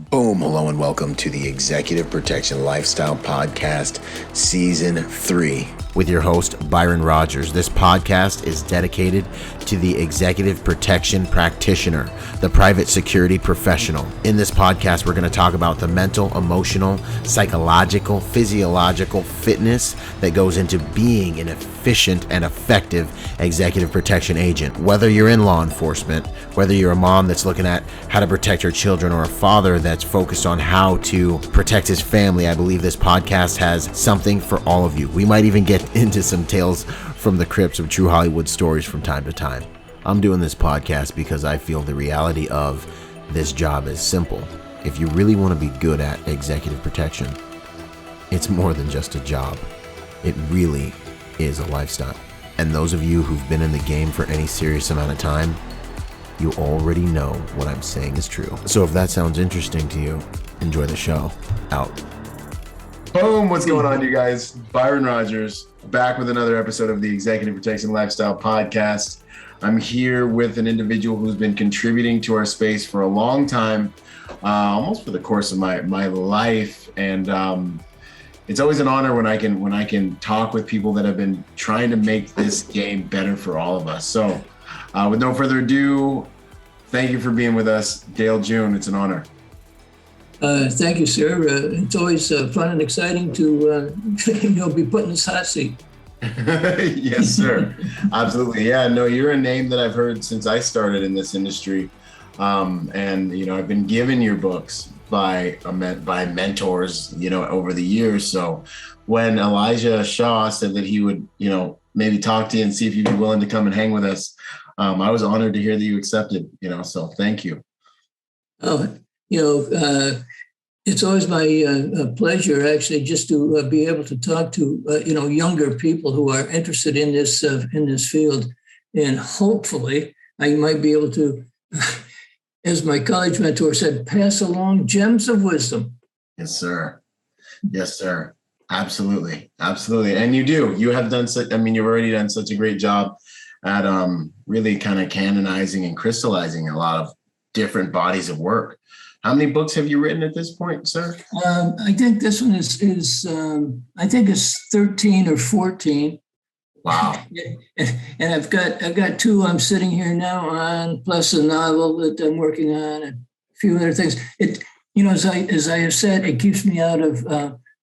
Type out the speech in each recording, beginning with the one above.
Boom, hello and welcome to the Executive Protection Lifestyle Podcast, Season 3. With your host, Byron Rodgers. This podcast is dedicated to the executive protection practitioner, the private security professional. In this podcast, we're going to talk about the mental, emotional, psychological, physiological fitness that goes into being an efficient and effective executive protection agent. Whether you're in law enforcement, whether you're a mom that's looking at how to protect her children, or a father that's focused on how to protect his family, I believe this podcast has something for all of you. We might even get into some tales from the crypts of true Hollywood stories from time to time. I'm doing this podcast because I feel the reality of this job is simple. If you really want to be good at executive protection, it's more than just a job. It really is a lifestyle. And those of you who've been in the game for any serious amount of time, you already know what I'm saying is true. So if that sounds interesting to you, enjoy the show. Out. Boom, what's going on, you guys? Byron Rodgers, back with another episode of the Executive Protection Lifestyle Podcast. I'm here with an individual who's been contributing to our space for a long time, almost for the course of my life. And it's always an honor when I can talk with people that have been trying to make this game better for all of us. So with no further ado, thank you for being with us, Dale June. It's an honor. Thank you, sir. It's always fun and exciting to be put in this hot seat. Yes, sir. Absolutely. Yeah, no, you're a name that I've heard since I started in this industry. And, I've been given your books by mentors, over the years. So when Elijah Shaw said that he would, maybe talk to you and see if you'd be willing to come and hang with us, I was honored to hear that you accepted, so thank you. Oh, it's always my pleasure, actually, just to be able to talk to, younger people who are interested in this field. And hopefully I might be able to, as my college mentor said, pass along gems of wisdom. Yes, sir. Yes, sir. Absolutely. Absolutely. And you do. You have done you've already done such a great job at really kind of canonizing and crystallizing a lot of different bodies of work. How many books have you written at this point, sir? I think this one is I think it's 13 or 14. Wow. And I've got two I'm sitting here now on, plus a novel that I'm working on, and a few other things. It, as I have said, it keeps me out of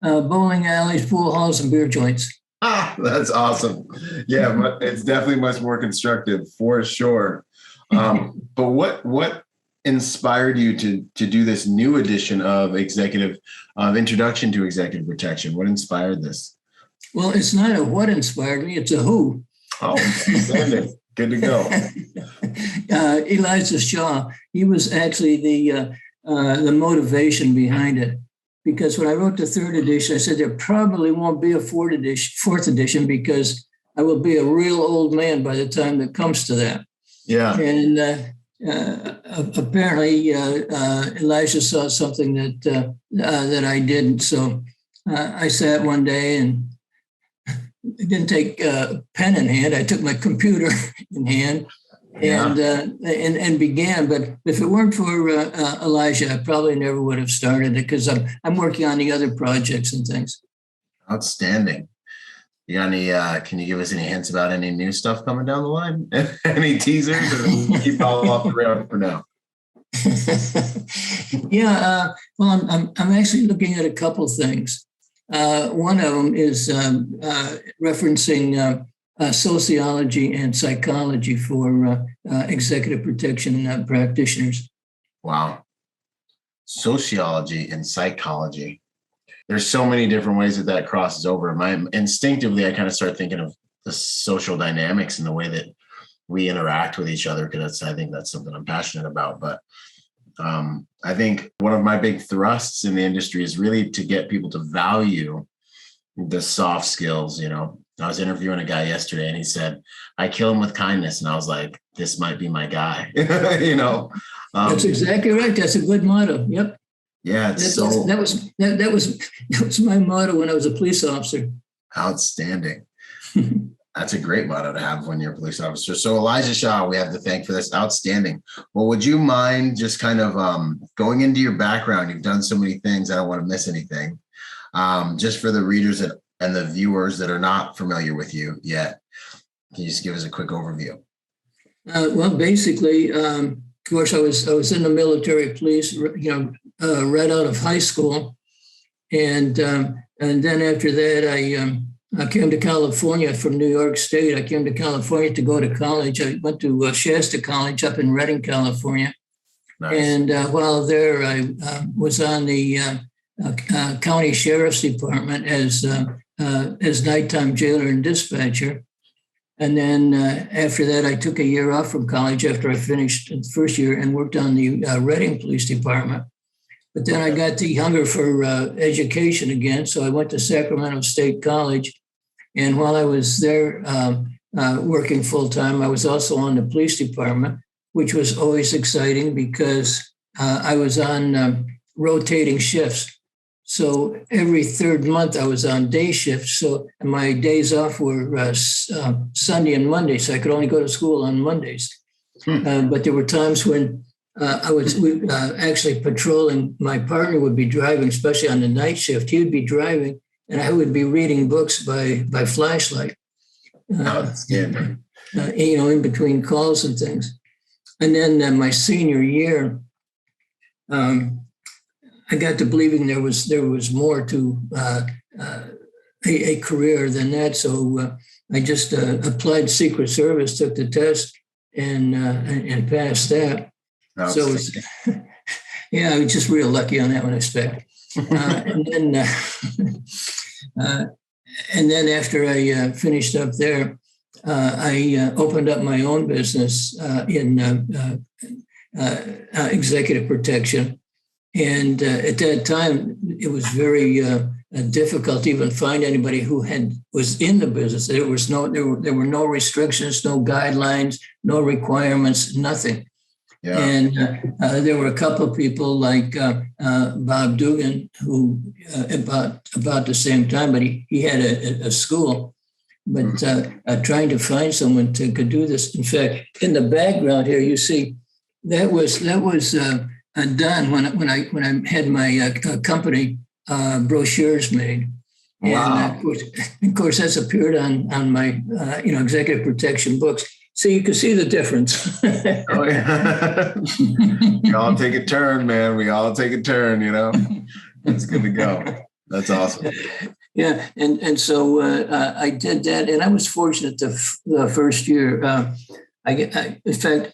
bowling alleys, pool halls, and beer joints. Ah, that's awesome. Yeah, but it's definitely much more constructive for sure. But what inspired you to do this new edition of Introduction to Executive Protection? What inspired this? Well, it's not a what inspired me, it's a who. Oh, outstanding. Good to go. Elijah Shaw, he was actually the motivation behind it. Because when I wrote the third edition, I said there probably won't be a fourth edition because I will be a real old man by the time that comes to that. Yeah. And apparently Elijah saw something that I didn't. So I sat one day and I didn't take a pen in hand. I took my computer in hand and began. But if it weren't for Elijah, I probably never would have started it because I'm working on the other projects and things. Outstanding. You got any? Can you give us any hints about any new stuff coming down the line? Any teasers, or keep all off the radar for now? Yeah. Well, I'm actually looking at a couple things. One of them is referencing sociology and psychology for executive protection practitioners. Wow. Sociology and psychology. There's so many different ways that crosses over. Instinctively, I kind of start thinking of the social dynamics and the way that we interact with each other, because I think that's something I'm passionate about. But I think one of my big thrusts in the industry is really to get people to value the soft skills. I was interviewing a guy yesterday and he said, I kill him with kindness. And I was like, this might be my guy. That's exactly right. That's a good motto. Yep. Yeah. That was my motto when I was a police officer. Outstanding. That's a great motto to have when you're a police officer. So Elijah Shaw, we have to thank for this. Outstanding. Well, would you mind just kind of going into your background? You've done so many things. I don't want to miss anything. Just for the readers and the viewers that are not familiar with you yet, can you just give us a quick overview? Well, basically, of course, I was in the military police, right out of high school, and then after that, I came to California from New York State. I came to California to go to college. I went to Shasta College up in Redding, California. Nice. And while there, I was on the county sheriff's department as nighttime jailer and dispatcher. And then after that, I took a year off from college after I finished the first year and worked on the Redding Police Department. But then I got the hunger for education again. So I went to Sacramento State College. And while I was there working full time, I was also on the police department, which was always exciting because I was on rotating shifts. So every third month I was on day shifts. So my days off were Sunday and Monday. So I could only go to school on Mondays. But there were times when I was actually patrolling. My partner would be driving, especially on the night shift. He would be driving, and I would be reading books by flashlight. In between calls and things. And then my senior year, I got to believing there was more to a career than that. So I just applied Secret Service, took the test, and passed that. So it was, I was just real lucky on that one, I expect. And then after I finished up there, I opened up my own business in executive protection. And at that time, it was very difficult to even find anybody who was in the business. There were no restrictions, no guidelines, no requirements, nothing. Yeah. And there were a couple of people like Bob Dugan, who about the same time, but he had a school. But trying to find someone who could do this. In fact, in the background here, you see that was done when I had my company brochures made. Wow. And of course, that's appeared on my executive protection books. So you can see the difference. Oh, yeah. We all take a turn, man. We all take a turn, It's good to go. That's awesome. Yeah. And so I did that. And I was fortunate the first year. In fact,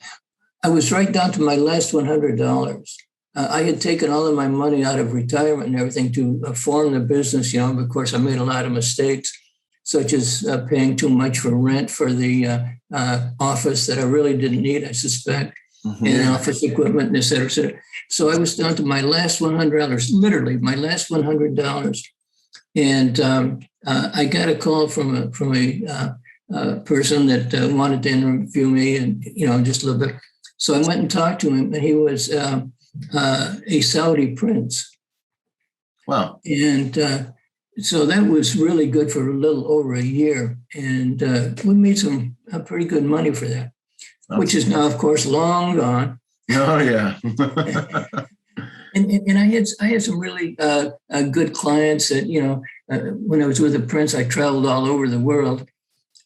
I was right down to my last $100. I had taken all of my money out of retirement and everything to form the business, but of course I made a lot of mistakes, such as paying too much for rent for the office that I really didn't need, I suspect, and office equipment, et cetera, et cetera. So I was down to my last $100, literally my last $100. And I got a call from a person that wanted to interview me and, just a little bit. So I went and talked to him, and he was a Saudi prince. Wow. And so that was really good for a little over a year. And we made some pretty good money for that, which is now, of course, long gone. Oh, yeah. And I had some really good clients that, when I was with the prince, I traveled all over the world.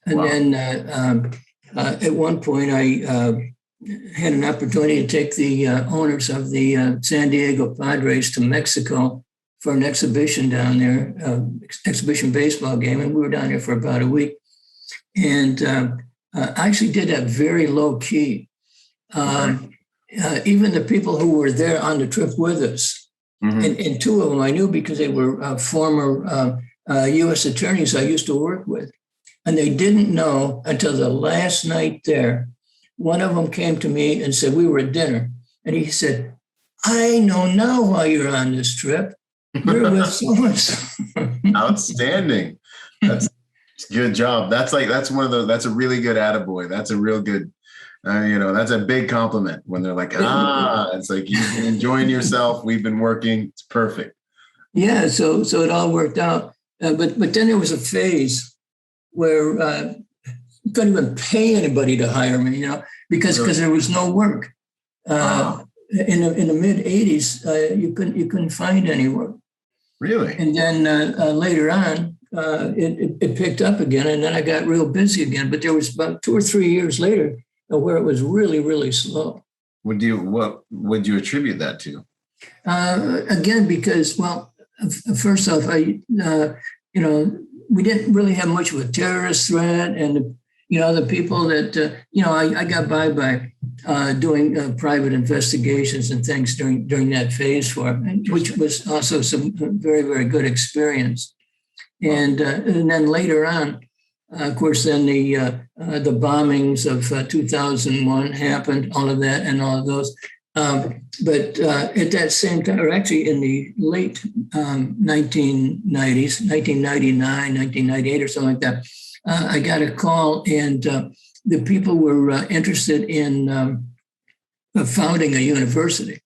And then at one point, I had an opportunity to take the owners of the San Diego Padres to Mexico for an exhibition down there, exhibition baseball game. And we were down there for about a week. And I actually did that very low key. Even the people who were there on the trip with us, and two of them I knew because they were former U.S. attorneys I used to work with. And they didn't know until the last night there. One of them came to me and said, we were at dinner. And he said, I know now why you're on this trip. You're with so-and-so. Outstanding. That's good job. That's a really good attaboy. That's a real good, that's a big compliment when they're like, it's like you've been enjoying yourself. We've been working. It's perfect. Yeah. So it all worked out. But then there was a phase where couldn't even pay anybody to hire me, because there was no work. In the mid 80s, you couldn't find any work. Really? And then later on, it picked up again, and then I got real busy again. But there was about 2 or 3 years later where it was really, really slow. What would you attribute that to? Again, because, first off, we didn't really have much of a terrorist threat, and the people that I got by doing private investigations and things during that phase for it, which was also some very, very good experience. And then later on, of course, then the bombings of 2001 happened, all of that and all of those. But at that same time, or actually in the late 1990s, 1999, 1998 or something like that, I got a call, and the people were interested in founding a university.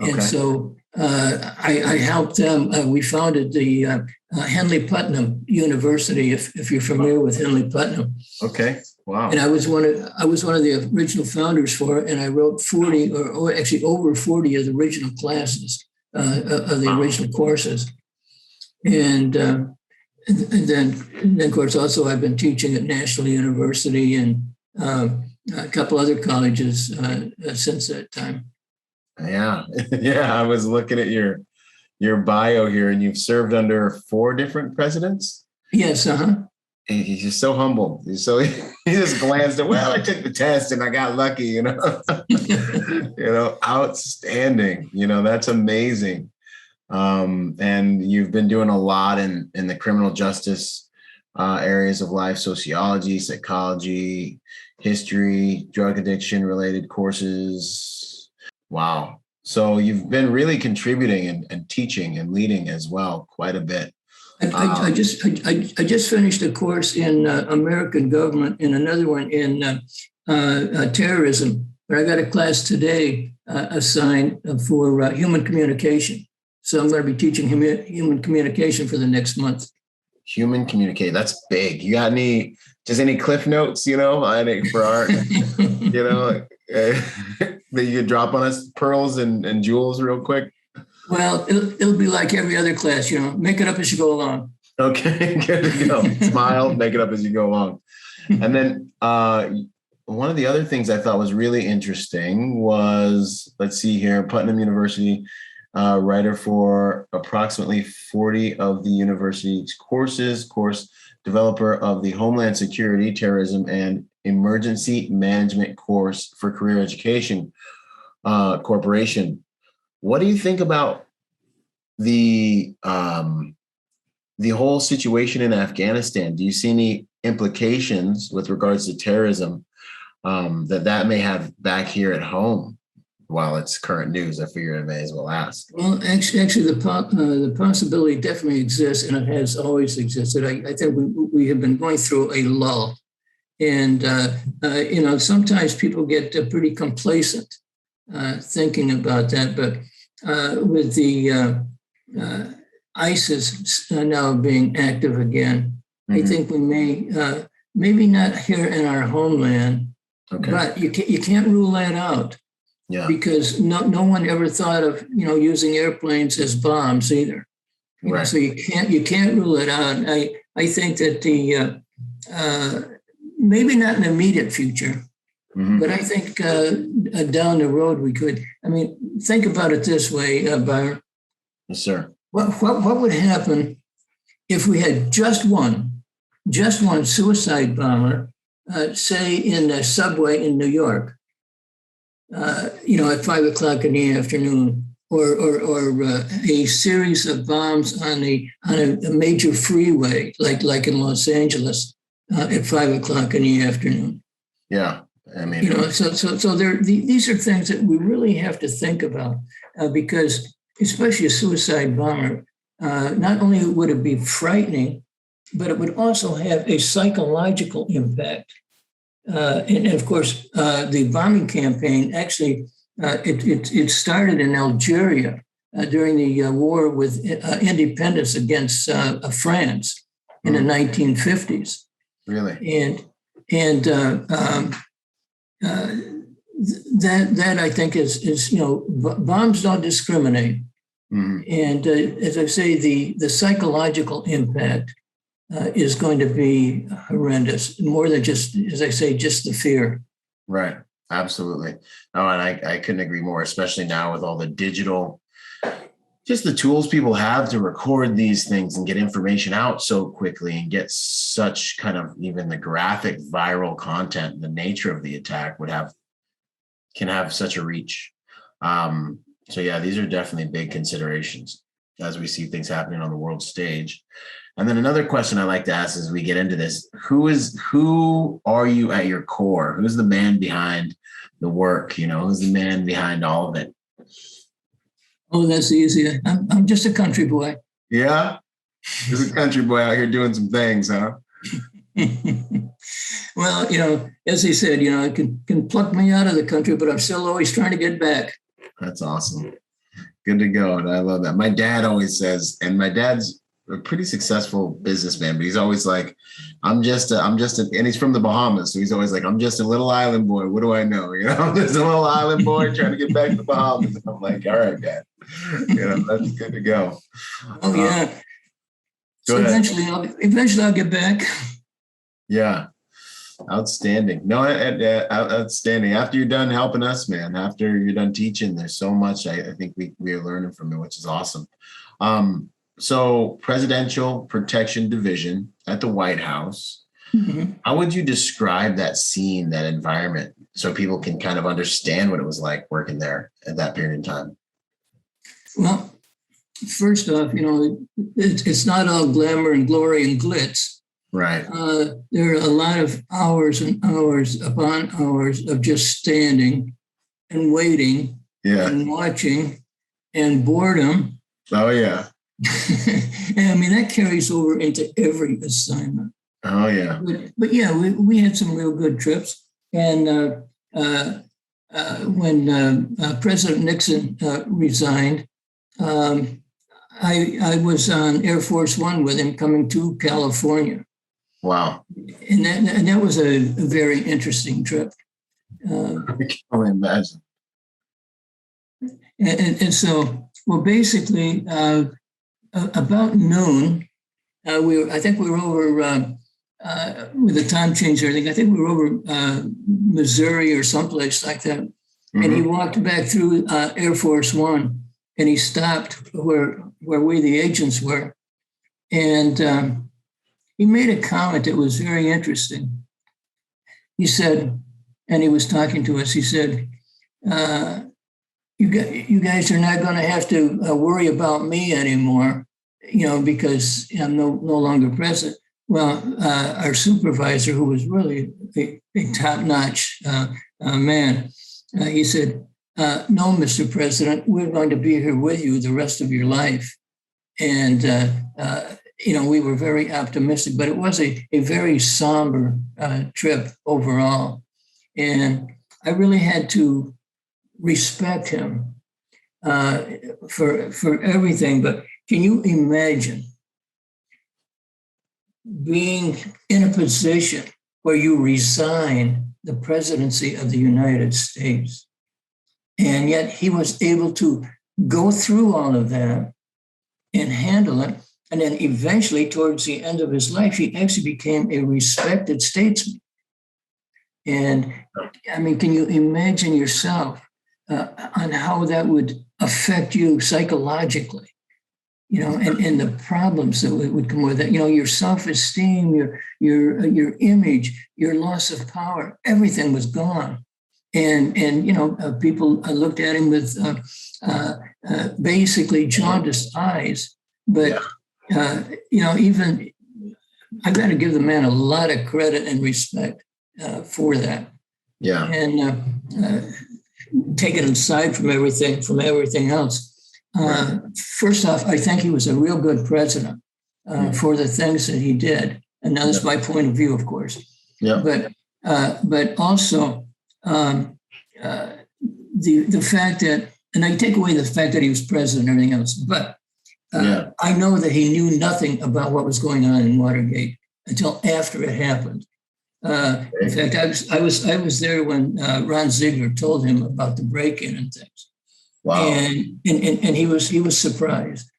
Okay. And so I helped them. We founded the Henley-Putnam University, if you're familiar with Henley-Putnam. Okay. Wow. And I was one of the original founders for it, and I wrote 40, or actually over 40 of the original classes of the original courses. And then, of course, also I've been teaching at National University and a couple other colleges since that time. Yeah. Yeah. I was looking at your bio here, and you've served under 4 different presidents. Yes. He's just so humble. He just glanced at, I took the test and I got lucky, outstanding. That's amazing. And you've been doing a lot in the criminal justice areas of life, sociology, psychology, history, drug addiction related courses. Wow. So you've been really contributing and teaching and leading as well quite a bit. I just finished a course in American government and another one in terrorism. But I got a class today assigned for human communication. So I'm going to be teaching human communication for the next month. Human communicate. That's big. You got any cliff notes, for our, that you could drop on us, pearls and jewels real quick? Well, it'll be like every other class, make it up as you go along. Okay, good to go. Smile, make it up as you go along. And then one of the other things I thought was really interesting was, let's see here, Putnam University, writer for approximately 40 of the university's courses, developer of the Homeland Security, Terrorism, and Emergency Management course for Career Education Corporation. What do you think about the whole situation in Afghanistan? Do you see any implications with regards to terrorism that may have back here at home? While it's current news, I figure I may as well ask. Well, actually, the possibility definitely exists, and it has always existed. I think we have been going through a lull, and sometimes people get pretty complacent thinking about that. But with the ISIS now being active again, I think we may maybe not here in our homeland, but you can't rule that out. Yeah. Because no one ever thought of using airplanes as bombs either. Right. So you can't rule it out. I think that the maybe not in the immediate future, but I think down the road we could. I mean, think about it this way, Byron. Yes, sir. What would happen if we had just one suicide bomber, say in a subway in New York? At 5:00 in the afternoon, or a series of bombs on a major freeway, like in Los Angeles, at 5:00 in the afternoon. Yeah, I mean, so these are things that we really have to think about because, especially a suicide bomber, not only would it be frightening, but it would also have a psychological impact. And of course, the bombing campaign actually it started in Algeria during the war with independence against France in the 1950s. Really? And that I think is bombs don't discriminate. Mm-hmm. And as I say, the psychological impact is going to be horrendous, more than just, as I say, just the fear. Right. Absolutely. No, and I couldn't agree more, especially now with all the digital, just the tools people have to record these things and get information out so quickly and get such kind of even the graphic viral content. The nature of the attack can have such a reach. So yeah, these are definitely big considerations as we see things happening on the world stage. And then another question I like to ask as we get into this, who are you at your core? Who's the man behind the work? Who's the man behind all of it? Oh, that's easy. I'm just a country boy. Yeah? There's a country boy out here doing some things, huh? Well, as he said, it can pluck me out of the country, but I'm still always trying to get back. That's awesome. Good to go. And I love that. My dad always says, and my dad's a pretty successful businessman, but he's always like, and he's from the Bahamas. So he's always like, I'm just a little island boy. What do I know? I'm just a little island boy trying to get back to the Bahamas. And I'm like, all right, Dad, that's good to go. Oh yeah. So eventually I'll get back. Yeah. Outstanding. No, outstanding. After you're done helping us, man, after you're done teaching, there's so much I think we are learning from it, which is awesome. So Presidential Protection Division at the White House. Mm-hmm. How would you describe that scene, that environment, so people can kind of understand what it was like working there at that period in time? Well, first off, it's not all glamour and glory and glitz. Right. There are a lot of hours and hours upon hours of just standing and waiting and watching and boredom. Oh, yeah. And that carries over into every assignment. Oh, yeah. But yeah, we had some real good trips. And when President Nixon resigned, I was on Air Force One with him coming to California. Wow. And that was a very interesting trip. I can only imagine. And so, well, basically, about noon, I think we were over with the time change and everything. I think we were over Missouri or someplace like that. Mm-hmm. And he walked back through Air Force One, and he stopped where we, the agents, were. And he made a comment that was very interesting. He said, and he was talking to us, he said, you guys are not going to have to worry about me anymore, because I'm no longer president. Well, our supervisor, who was really a top-notch man, he said, no, Mr. President, we're going to be here with you the rest of your life. And, we were very optimistic, but it was a very somber trip overall. And I really had to respect him for everything. But can you imagine being in a position where you resign the presidency of the United States, and yet he was able to go through all of that and handle it? And then eventually, towards the end of his life, he actually became a respected statesman. And can you imagine yourself on how that would affect you psychologically, and the problems that would come with it, your self-esteem, your image, your loss of power, everything was gone. And people looked at him with basically jaundiced eyes. But, even I've got to give the man a lot of credit and respect for that. Yeah. And take it aside from everything else. Right. First off, I think he was a real good president for the things that he did. And now that's my point of view, of course. Yeah. But also the fact that, and I take away the fact that he was president and everything else, but I know that he knew nothing about what was going on in Watergate until after it happened. In fact, I was there when Ron Ziegler told him about the break-in and things. Wow. And he was surprised.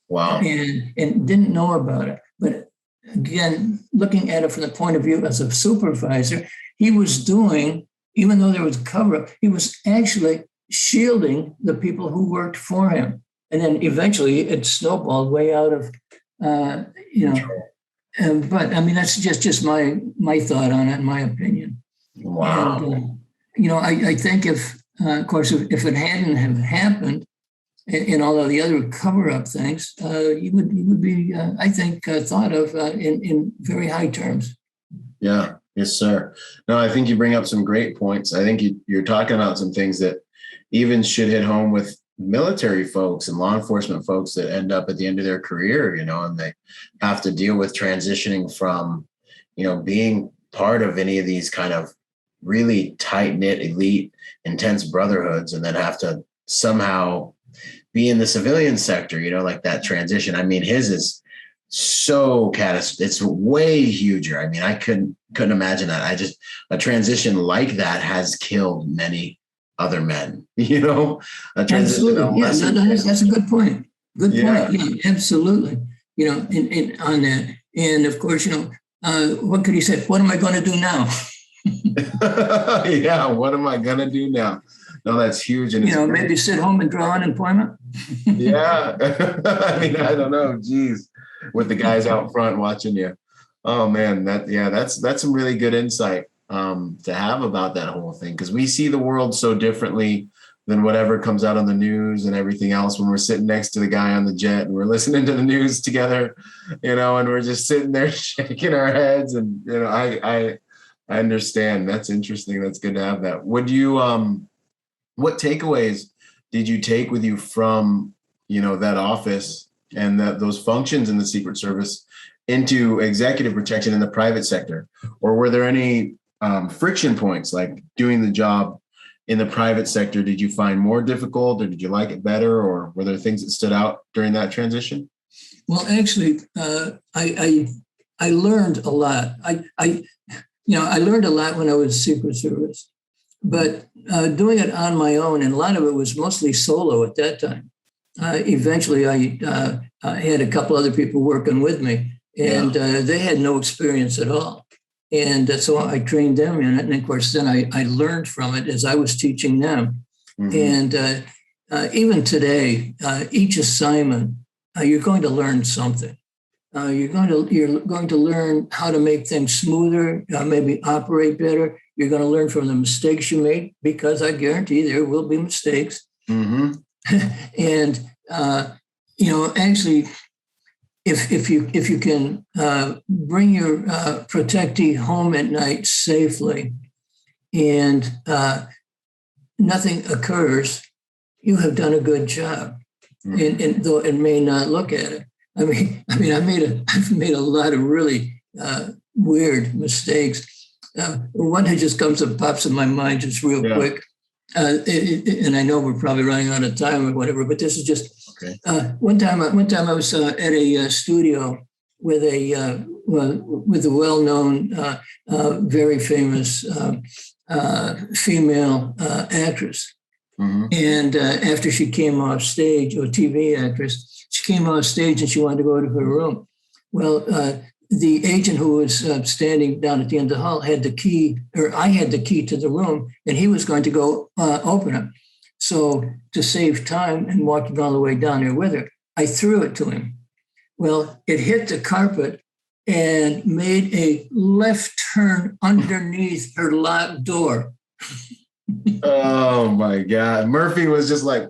Wow. And didn't know about it. But again, looking at it from the point of view as a supervisor, he was doing, even though there was cover-up, he was actually shielding the people who worked for him. And then eventually it snowballed way out of, but I mean, that's just my thought on it, my opinion. Wow. And, I think if it hadn't have happened and all of the other cover-up things, you would be, I think, thought of in very high terms. Yeah. Yes, sir. No, I think you bring up some great points. I think you're talking about some things that even should hit home with military folks and law enforcement folks that end up at the end of their career, and they have to deal with transitioning from, being part of any of these kind of really tight-knit, elite, intense brotherhoods, and then have to somehow be in the civilian sector, like that transition. I mean, his is so catastrophic. It's way huger. I mean, I couldn't imagine that. A transition like that has killed many other men, a transition. Absolutely. Yeah, that's a good point. Good point. Yeah, absolutely. And on that. And of course, what could he say? What am I going to do now? Yeah. What am I going to do now? No, that's huge. And maybe sit home and draw unemployment. Yeah. I mean, I don't know. Geez. With the guys out front watching you. Oh man, that's some really good insight to have about that whole thing, because we see the world so differently than whatever comes out on the news and everything else when we're sitting next to the guy on the jet and we're listening to the news together, and we're just sitting there shaking our heads. And I understand. That's interesting. That's good to have that. Would you what takeaways did you take with you from that office and those functions in the Secret Service into executive protection in the private sector? Or were there any friction points, like doing the job in the private sector? Did you find more difficult, or did you like it better? Or were there things that stood out during that transition? Well, actually, I learned a lot. I learned a lot when I was Secret Service, but doing it on my own, and a lot of it was mostly solo at that time. Eventually, I had a couple other people working with me, and they had no experience at all. And so I trained them in it. And of course, then I learned from it as I was teaching them. Mm-hmm. And even today, each assignment, you're going to learn something. You're going to learn how to make things smoother, maybe operate better. You're going to learn from the mistakes you make, because I guarantee there will be mistakes. Mm-hmm. And actually, if you can bring your protectee home at night safely, and nothing occurs, you have done a good job. Mm-hmm. And though it may not look at it, I've made a lot of really weird mistakes. One that just pops in my mind just real quick. And I know we're probably running out of time or whatever, but this is just one time I was at a studio with a well-known, very famous female actress. Mm-hmm. And after she came off stage, a TV actress, she came off stage and she wanted to go to her room. Well, the agent who was standing down at the end of the hall had the key, or I had the key to the room, and he was going to go open it. So to save time and walking all the way down there with her, I threw it to him. Well, it hit the carpet and made a left turn underneath her locked door. Oh my God. Murphy was just like,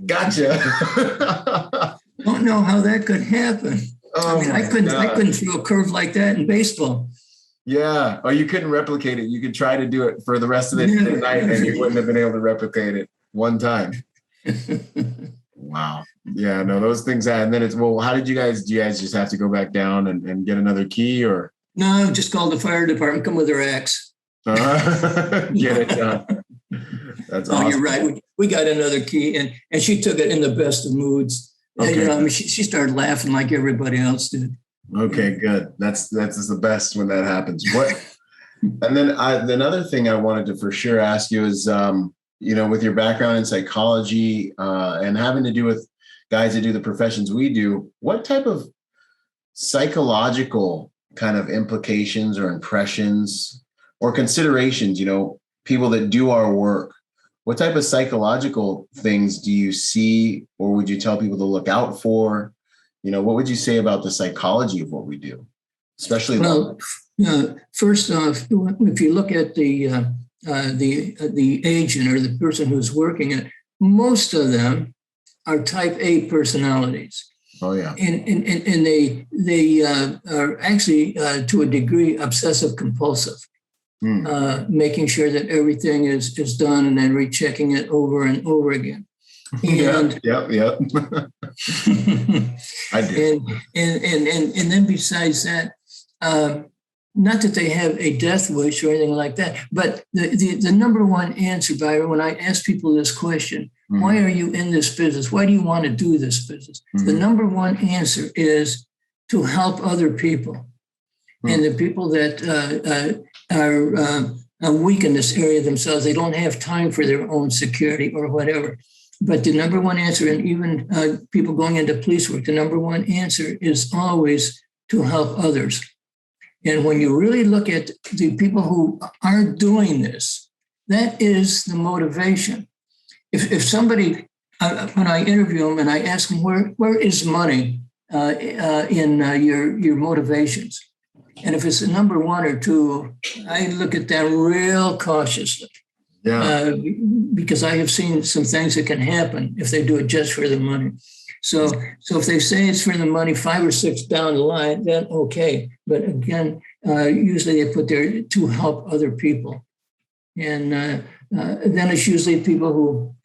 gotcha. Don't know how that could happen. Oh, I couldn't throw a curve like that in baseball. Yeah. Or you couldn't replicate it. You could try to do it for the rest of the night and you wouldn't have been able to replicate it one time. Wow. Yeah, no, those things. And then how did do you guys just have to go back down and get another key, or? No, just called the fire department, come with their axe. Get it done. That's awesome. You're right. We got another key, and she took it in the best of moods. Okay. She started laughing like everybody else did. Okay, good. That's the best when that happens. And then another thing I wanted to for sure ask you is, with your background in psychology and having to do with guys that do the professions we do, what type of psychological kind of implications or impressions or considerations, people that do our work, what type of psychological things do you see, or would you tell people to look out for? What would you say about the psychology of what we do, especially? Well, first off, if you look at the agent or the person who's working it, most of them are type A personalities. Oh yeah, and they are actually to a degree obsessive compulsive, making sure that everything is done and then rechecking it over and over again. And, yep. I do. And then besides that, not that they have a death wish or anything like that, but the number one answer, Byron, when I ask people this question, why are you in this business? Why do you want to do this business? The number one answer is to help other people. And the people that are weak in this area themselves, they don't have time for their own security or whatever. But the number one answer, and even people going into police work, the number one answer is always to help others. And when you really look at the people who are doing this, that is the motivation. If somebody, when I interview them and I ask them, where is money in your motivations? And if it's a number one or two, I look at that real cautiously. Yeah. Because I have seen some things that can happen if they do it just for the money. So if they say it's for the money, 5 or 6 down the line, then okay. But again, usually they put there to help other people. And then it's usually people who,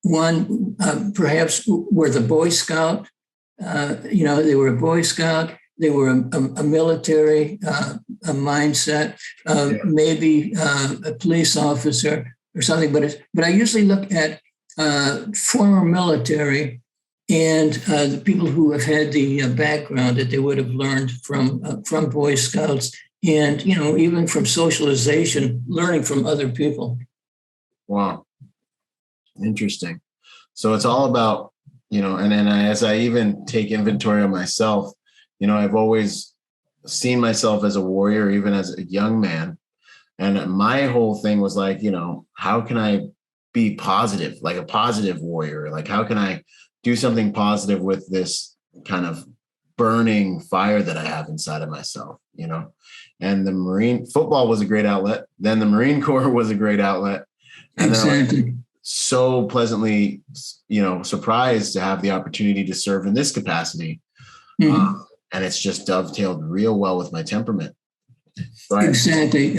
one, perhaps were the Boy Scout. They were a Boy Scout. They were a military a mindset, maybe a police officer or something. But I usually look at former military and the people who have had the background that they would have learned from Boy Scouts and, even from socialization, learning from other people. Wow. Interesting. So it's all about, and then as I even take inventory of myself, I've always seen myself as a warrior, even as a young man. And my whole thing was like, how can I be positive, like a positive warrior? Like, how can I do something positive with this kind of burning fire that I have inside of myself, And the Marine football was a great outlet. Then the Marine Corps was a great outlet. And exactly. then so pleasantly, surprised to have the opportunity to serve in this capacity. Mm-hmm. And it's just dovetailed real well with my temperament. Right? Exactly.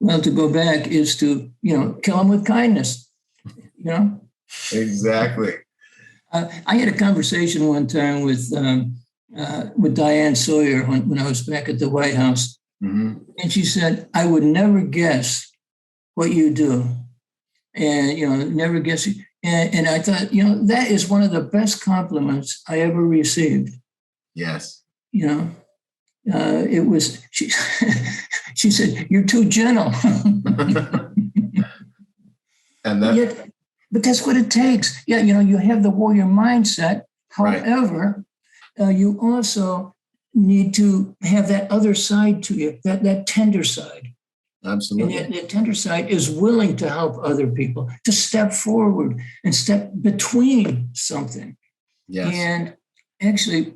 Well, to go back is to, kill them with kindness, Exactly. I had a conversation one time with Diane Sawyer when I was back at the White House. Mm-hmm. And she said, I would never guess what you do. And, never guess. And I thought, that is one of the best compliments I ever received. Yes. It was, she said, you're too gentle. And that, but that's what it takes. Yeah. You have the warrior mindset. However, you also need to have that other side to you, that tender side. Absolutely. And that tender side is willing to help other people, to step forward and step between something. Yes. And actually,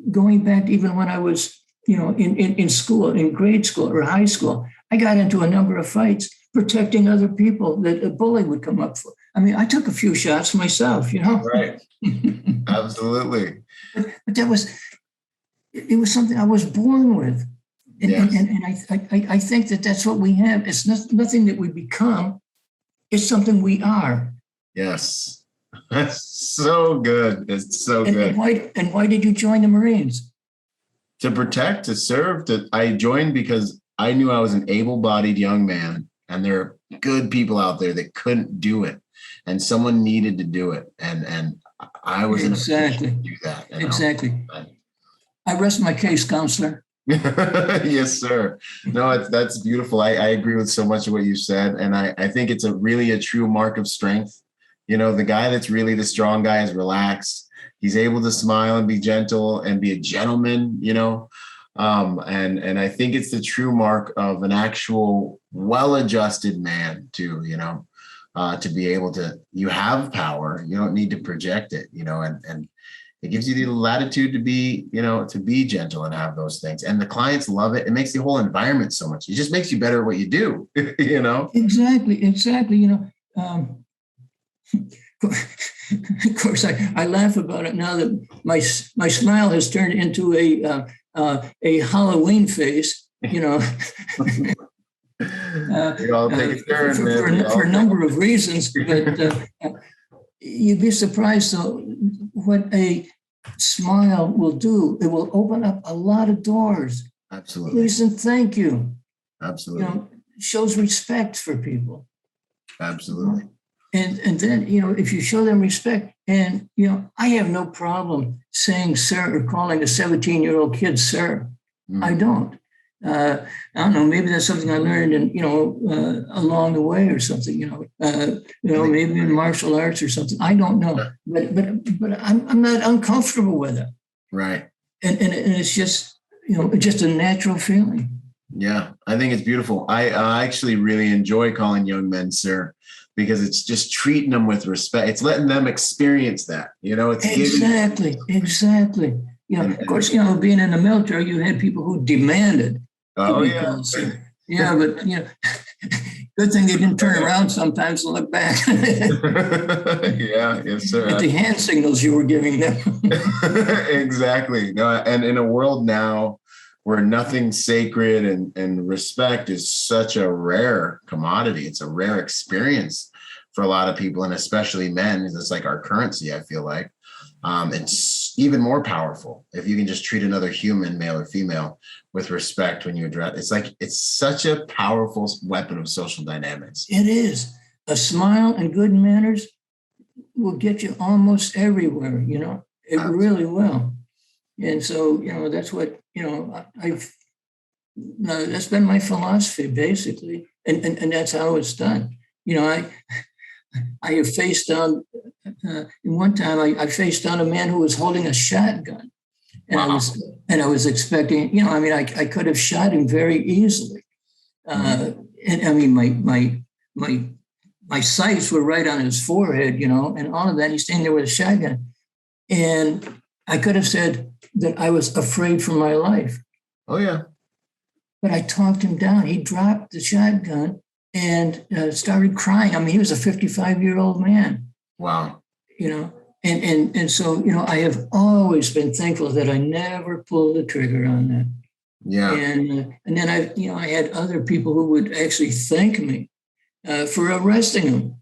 going back even when I was, in school, in grade school or high school, I got into a number of fights protecting other people that a bully would come up for. I mean, I took a few shots myself, Right. Absolutely. But it was something I was born with. And, yes. and I think that that's what we have. It's nothing that we become. It's something we are. Yes. That's so good. It's so good. And why did you join the Marines? To protect, to serve. I joined because I knew I was an able-bodied young man, and there are good people out there that couldn't do it, and someone needed to do it, and I was in a position to do that. Exactly. I rest my case, counselor. Yes, sir. No, that's beautiful. I agree with so much of what you said. And I think it's really a true mark of strength. The guy that's really the strong guy is relaxed. He's able to smile and be gentle and be a gentleman, and I think it's the true mark of an actual well-adjusted man too, to be able to, you have power, you don't need to project it, and it gives you the latitude to be gentle and have those things. And the clients love it. It makes the whole environment so much. It just makes you better at what you do, Exactly. Of course, I laugh about it now that my smile has turned into a Halloween face, We all take a turn, for a number of reasons. But you'd be surprised though what a smile will do. It will open up a lot of doors. Absolutely. Please and thank you. Absolutely. Shows respect for people. Absolutely. And then, if you show them respect, and, I have no problem saying sir or calling a 17-year-old kid sir. I don't. I don't know, maybe that's something I learned along the way or something, maybe in martial arts or something. I don't know. But I'm not uncomfortable with it. Right. And it's just, just a natural feeling. Yeah, I think it's beautiful. I actually really enjoy calling young men sir, because it's just treating them with respect. It's letting them experience that, it's exactly. Of course, being in the military, you had people who demanded. Oh yeah. Yeah, but good thing they didn't turn around sometimes to look back. Yeah, yes, sir. At the hand signals you were giving them. Exactly. No, and in a world now where nothing sacred and respect is such a rare commodity. It's a rare experience for a lot of people, and especially men. It's like our currency, I feel like. It's even more powerful if you can just treat another human, male or female, with respect when you address. It's such a powerful weapon of social dynamics. It is. A smile and good manners will get you almost everywhere, It really will. And so, that's what, that's been my philosophy, basically. And that's how it's done. I have faced down, one time I faced down a man who was holding a shotgun. And wow. I was expecting, I could have shot him very easily. And I mean, my sights were right on his forehead, and all of that. He's standing there with a shotgun. And I could have said that I was afraid for my life. Oh, yeah. But I talked him down. He dropped the shotgun and started crying. I mean, he was a 55-year-old man. Wow. And so, I have always been thankful that I never pulled the trigger on that. Yeah. And then I had other people who would actually thank me for arresting him.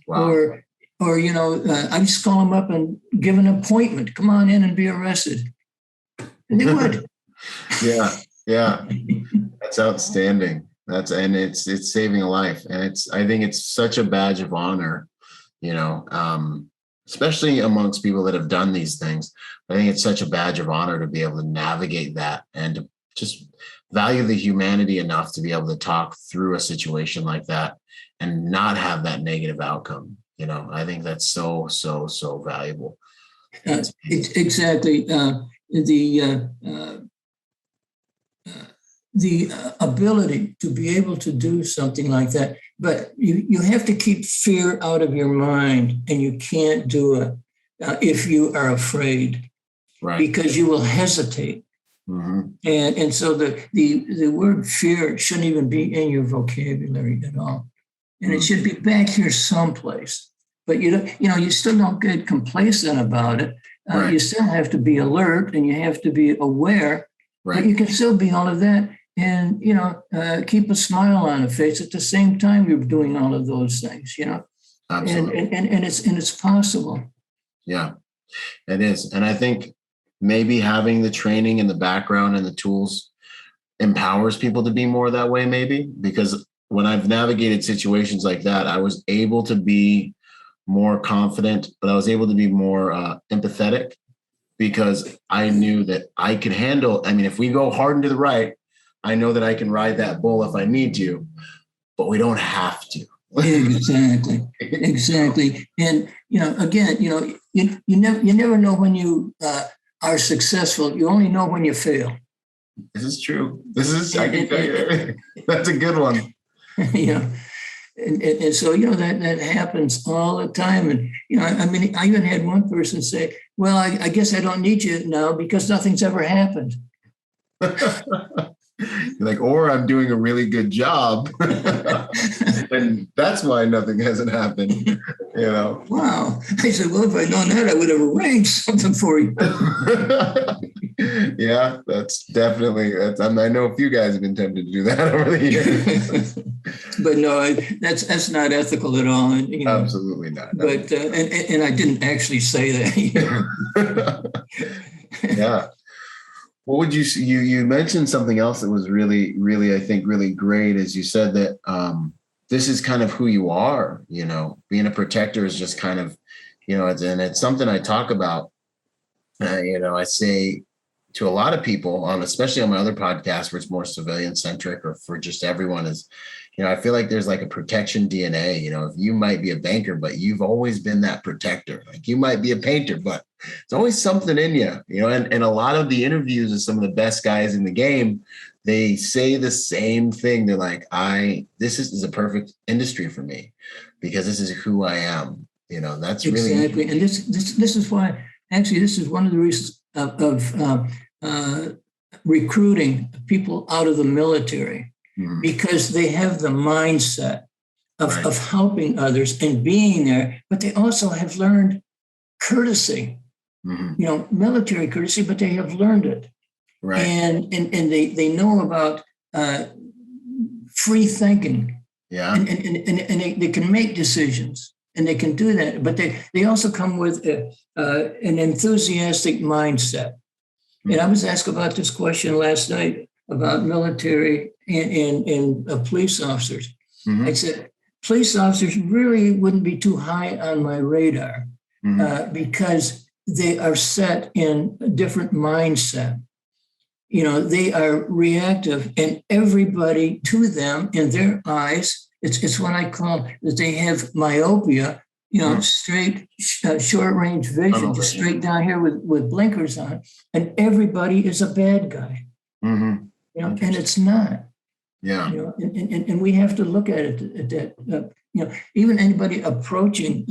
Wow. Or I just call them up and give an appointment. Come on in and be arrested. And they would. Yeah. That's outstanding. It's saving a life. And I think it's such a badge of honor, especially amongst people that have done these things. I think it's such a badge of honor to be able to navigate that and to just value the humanity enough to be able to talk through a situation like that and not have that negative outcome. I think that's so, so, so valuable. Exactly. The ability to be able to do something like that, but you have to keep fear out of your mind, and you can't do it if you are afraid, right? Because you will hesitate. Mm-hmm. And so the word fear shouldn't even be in your vocabulary at all. And it should be back here someplace. But you still don't get complacent about it. Right. You still have to be alert and you have to be aware. Right. But you can still be all of that and keep a smile on the face at the same time you're doing all of those things. Absolutely. And it's possible. Yeah, it is. And I think maybe having the training and the background and the tools empowers people to be more that way, maybe, because when I've navigated situations like that, I was able to be more confident, but I was able to be more empathetic because I knew that I could handle, I mean, if we go hard into the right, I know that I can ride that bull if I need to, but we don't have to. Exactly. And, again, you never know when you are successful. You only know when you fail. This is true. I can tell you, that's a good one. And so, that happens all the time. And, I even had one person say, well, I guess I don't need you now because nothing's ever happened. You're like, or I'm doing a really good job. And that's why nothing hasn't happened, Wow. I said, well, if I'd known that, I would have arranged something for you. Yeah, that's definitely, I know a few guys have been tempted to do that over the years. But no, that's not ethical at all. Absolutely not. But, and I didn't actually say that. Yeah. What would you mentioned something else that was really, really, I think really great, as you said that this is kind of who you are, being a protector is just kind of, and it's something I talk about, I say to a lot of people especially on my other podcast where it's more civilian centric or for just everyone is, I feel like there's like a protection DNA, if you might be a banker, but you've always been that protector. Like you might be a painter, but it's always something in you, and a lot of the interviews of some of the best guys in the game, they say the same thing. They're like, this is a perfect industry for me because this is who I am. That's really exactly. And this is why, actually, this is one of the reasons of recruiting people out of the military, because they have the mindset of helping others and being there, but they also have learned courtesy, military courtesy, but they have learned it. Right. And they know about free thinking. Yeah. And they can make decisions and they can do that. But they also come with an enthusiastic mindset. And I was asked about this question last night about military and police officers. I said, police officers really wouldn't be too high on my radar because they are set in a different mindset. They are reactive, and everybody to them in their eyes, it's what I call that they have myopia, straight, short range vision, just straight down here with blinkers on, and everybody is a bad guy. And it's not. Yeah. And we have to look at it at that. Even anybody approaching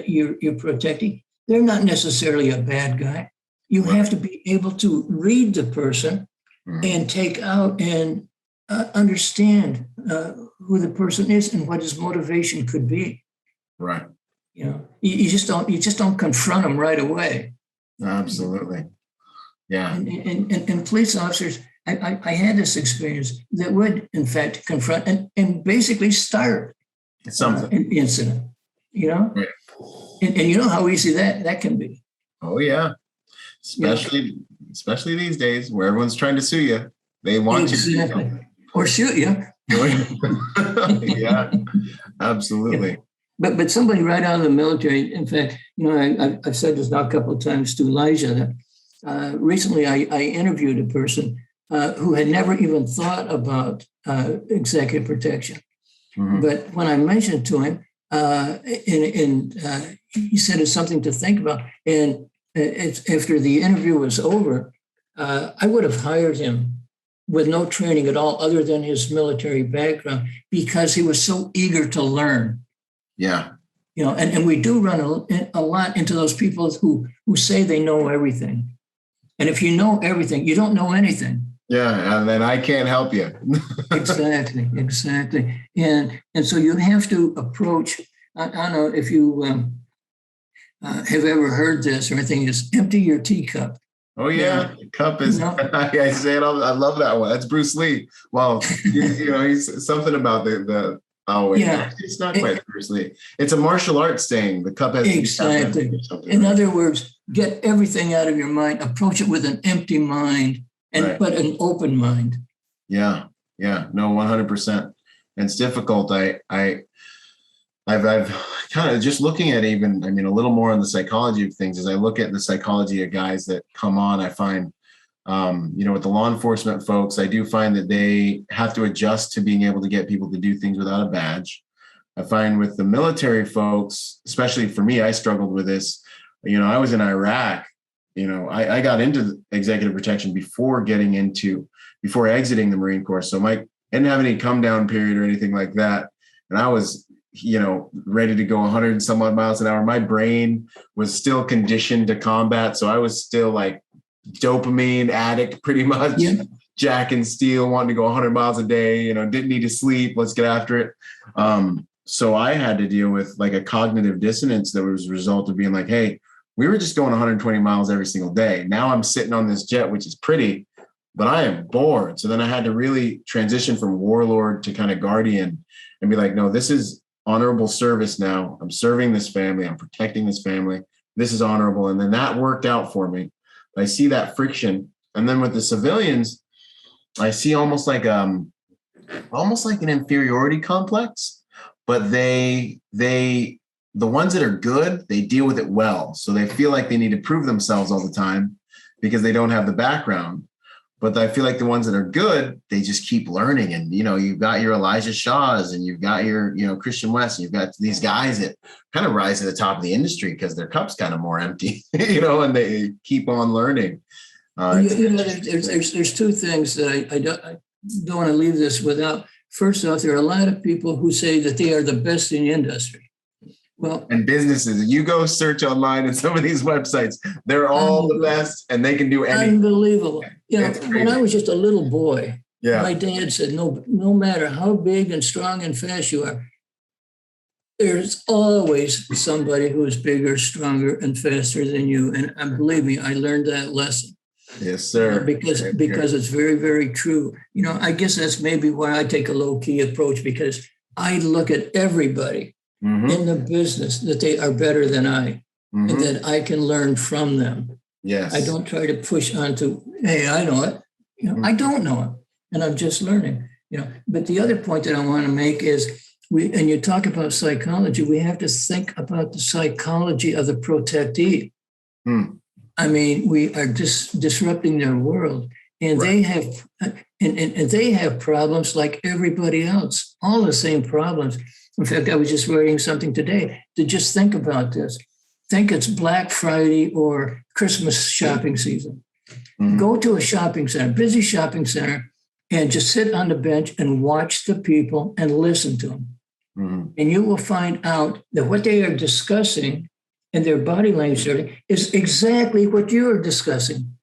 you're protecting, they're not necessarily a bad guy. You have to be able to read the person and take out and understand who the person is and what his motivation could be. Right. You just don't confront them right away. Absolutely. Yeah. And police officers, I had this experience that would, in fact, confront and basically start an incident. Right. And you know how easy that can be. Oh yeah. Especially these days where everyone's trying to sue you. They want you to or shoot you. Yeah, absolutely. Yeah. But somebody right out of the military, in fact, I've said this now a couple of times to Elijah, that recently I interviewed a person who had never even thought about executive protection. But when I mentioned it to him, he said it's something to think about. And after the interview was over, I would have hired him with no training at all other than his military background because he was so eager to learn. Yeah. And we do run a lot into those people who say they know everything. And if you know everything, you don't know anything. Yeah, and then I can't help you. Exactly. And so you have to approach, I don't know if you have ever heard this or anything, is empty your teacup. Oh yeah, the cup is. I say it all. I love that one. That's Bruce Lee. Well, he's something about the. Oh wait, no, it's not quite Bruce Lee. It's a martial arts thing. The cup has exactly. In other words, get everything out of your mind. Approach it with an empty mind, but an open mind. Yeah. No, 100%. It's difficult. I I've kind of just looking at even, I mean, a little more on the psychology of things. As I look at the psychology of guys that come on, I find, with the law enforcement folks, I do find that they have to adjust to being able to get people to do things without a badge. I find with the military folks, especially for me, I struggled with this. I was in Iraq. I got into executive protection before exiting the Marine Corps. So I didn't have any come down period or anything like that. And I was, ready to go 100 and some odd miles an hour. My brain was still conditioned to combat. So I was still like dopamine addict, pretty much. Yeah. Jack and steel, wanting to go 100 miles a day, didn't need to sleep. Let's get after it. So I had to deal with like a cognitive dissonance that was a result of being like, hey, we were just going 120 miles every single day. Now I'm sitting on this jet, which is pretty, but I am bored. So then I had to really transition from warlord to kind of guardian and be like, no, this is honorable service now. I'm serving this family. I'm protecting this family. This is honorable. And then that worked out for me. I see that friction. And then with the civilians, I see almost like an inferiority complex, but the ones that are good, they deal with it well. So they feel like they need to prove themselves all the time because they don't have the background. But I feel like the ones that are good, they just keep learning. And, you've got your Elijah Shaws and you've got your, Christian West, and you've got these guys that kind of rise to the top of the industry because their cup's kind of more empty, and they keep on learning. There's two things that I don't want to leave this without. First off, there are a lot of people who say that they are the best in the industry. Well, and businesses, you go search online and some of these websites, they're all the best and they can do anything. Unbelievable. When I was just a little boy, my dad said, no matter how big and strong and fast you are, there's always somebody who is bigger, stronger, and faster than you. And believe me, I learned that lesson. Yes, sir. Because it's very, very true. I guess that's maybe why I take a low-key approach, because I look at everybody in the business that they are better than I, and that I can learn from them. Yes. I don't try to push onto, hey, I know it. I don't know it, and I'm just learning. But the other point that I want to make is, and you talk about psychology, we have to think about the psychology of the protectee. I mean, we are disrupting their world, and they have and they have problems like everybody else, all the same problems. In fact, I was just reading something today to just think about this. Think it's Black Friday or Christmas shopping season. Go to a shopping center, busy shopping center, and just sit on the bench and watch the people and listen to them. And you will find out that what they are discussing and their body language is exactly what you're discussing.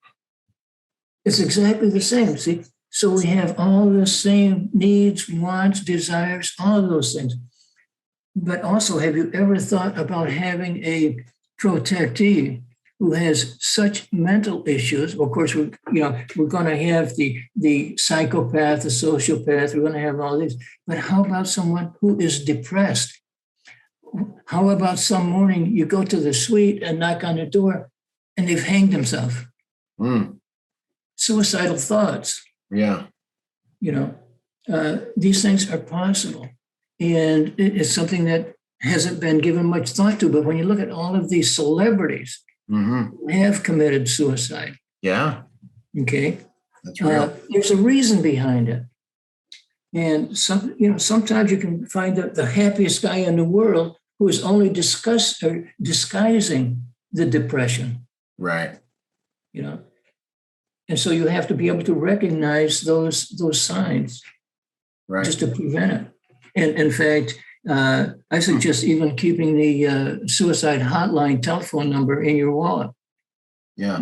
It's exactly the same, see? So we have all the same needs, wants, desires, all of those things. But also, have you ever thought about having a protectee who has such mental issues? Of course, we're going to have the psychopath, the sociopath, we're going to have all these. But how about someone who is depressed? How about some morning you go to the suite and knock on the door and they've hanged themselves? Suicidal thoughts. Yeah. These things are possible. And it's something that hasn't been given much thought to. But when you look at all of these celebrities who have committed suicide. Yeah. Okay. That's real. There's a reason behind it. And sometimes you can find the happiest guy in the world who is only disguising the depression. Right. And so you have to be able to recognize those signs, right, just to prevent it. And in fact, I suggest even keeping the suicide hotline telephone number in your wallet. Yeah.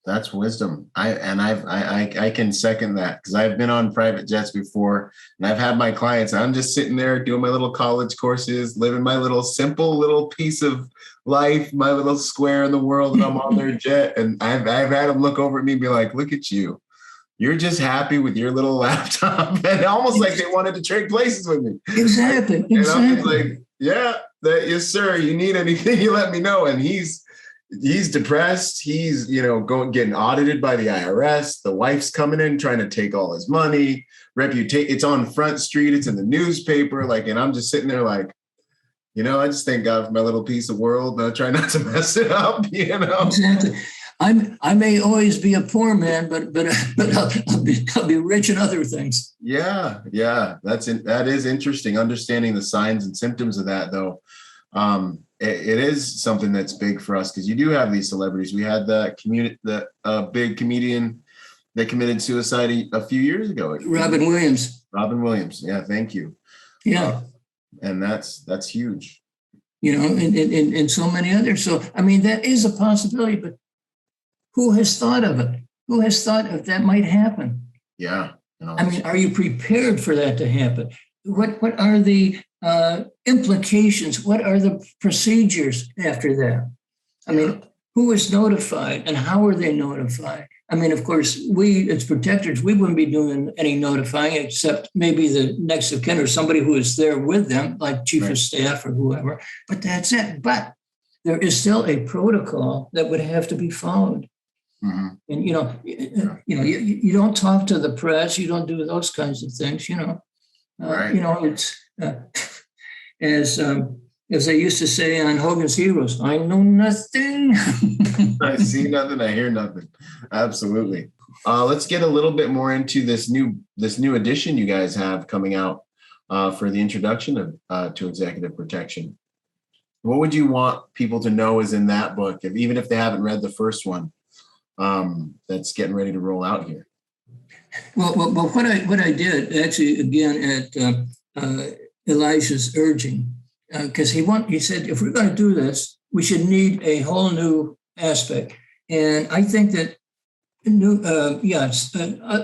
That's wisdom. I can second that, because I've been on private jets before, and I've had my clients. I'm just sitting there doing my little college courses, living my little simple little piece of life, my little square in the world, and I'm on their jet. And I've had them look over at me and be like, "Look at you. You're just happy with your little laptop," and almost like they wanted to trade places with me. Exactly. And I'm like, "Yeah, yes, sir. You need anything, you let me know." And he's he's depressed. He's, getting audited by the IRS. The wife's coming in trying to take all his money. It's on Front Street. It's in the newspaper. And I'm just sitting there I just thank God for my little piece of world. And I try not to mess it up, Exactly. I may always be a poor man, but I'll be rich in other things. Yeah. That is interesting. Understanding the signs and symptoms of that, though. It is something that's big for us because you do have these celebrities. We had that big comedian that committed suicide a few years ago. Robin Williams. Yeah. Thank you. Yeah. And that's huge. And so many others. So, that is a possibility, but who has thought of it? Who has thought if that might happen? Yeah. Are you prepared for that to happen? What are the implications? What are the procedures after that? Who is notified and how are they notified? Of course, we as protectors, we wouldn't be doing any notifying except maybe the next of kin or somebody who is there with them, like chief of staff or whoever. But that's it. But there is still a protocol that would have to be followed. Mm-hmm. And you don't talk to the press. You don't do those kinds of things. Right. It's as they used to say on Hogan's Heroes, I know nothing. I see nothing. I hear nothing. Absolutely. Let's get a little bit more into this new edition you guys have coming out for the introduction to executive protection. What would you want people to know is in that book, even if they haven't read the first one, that's getting ready to roll out here? Well, what I did actually, again, at Elijah's urging, because he said, if we're going to do this, we should need a whole new aspect. And I think that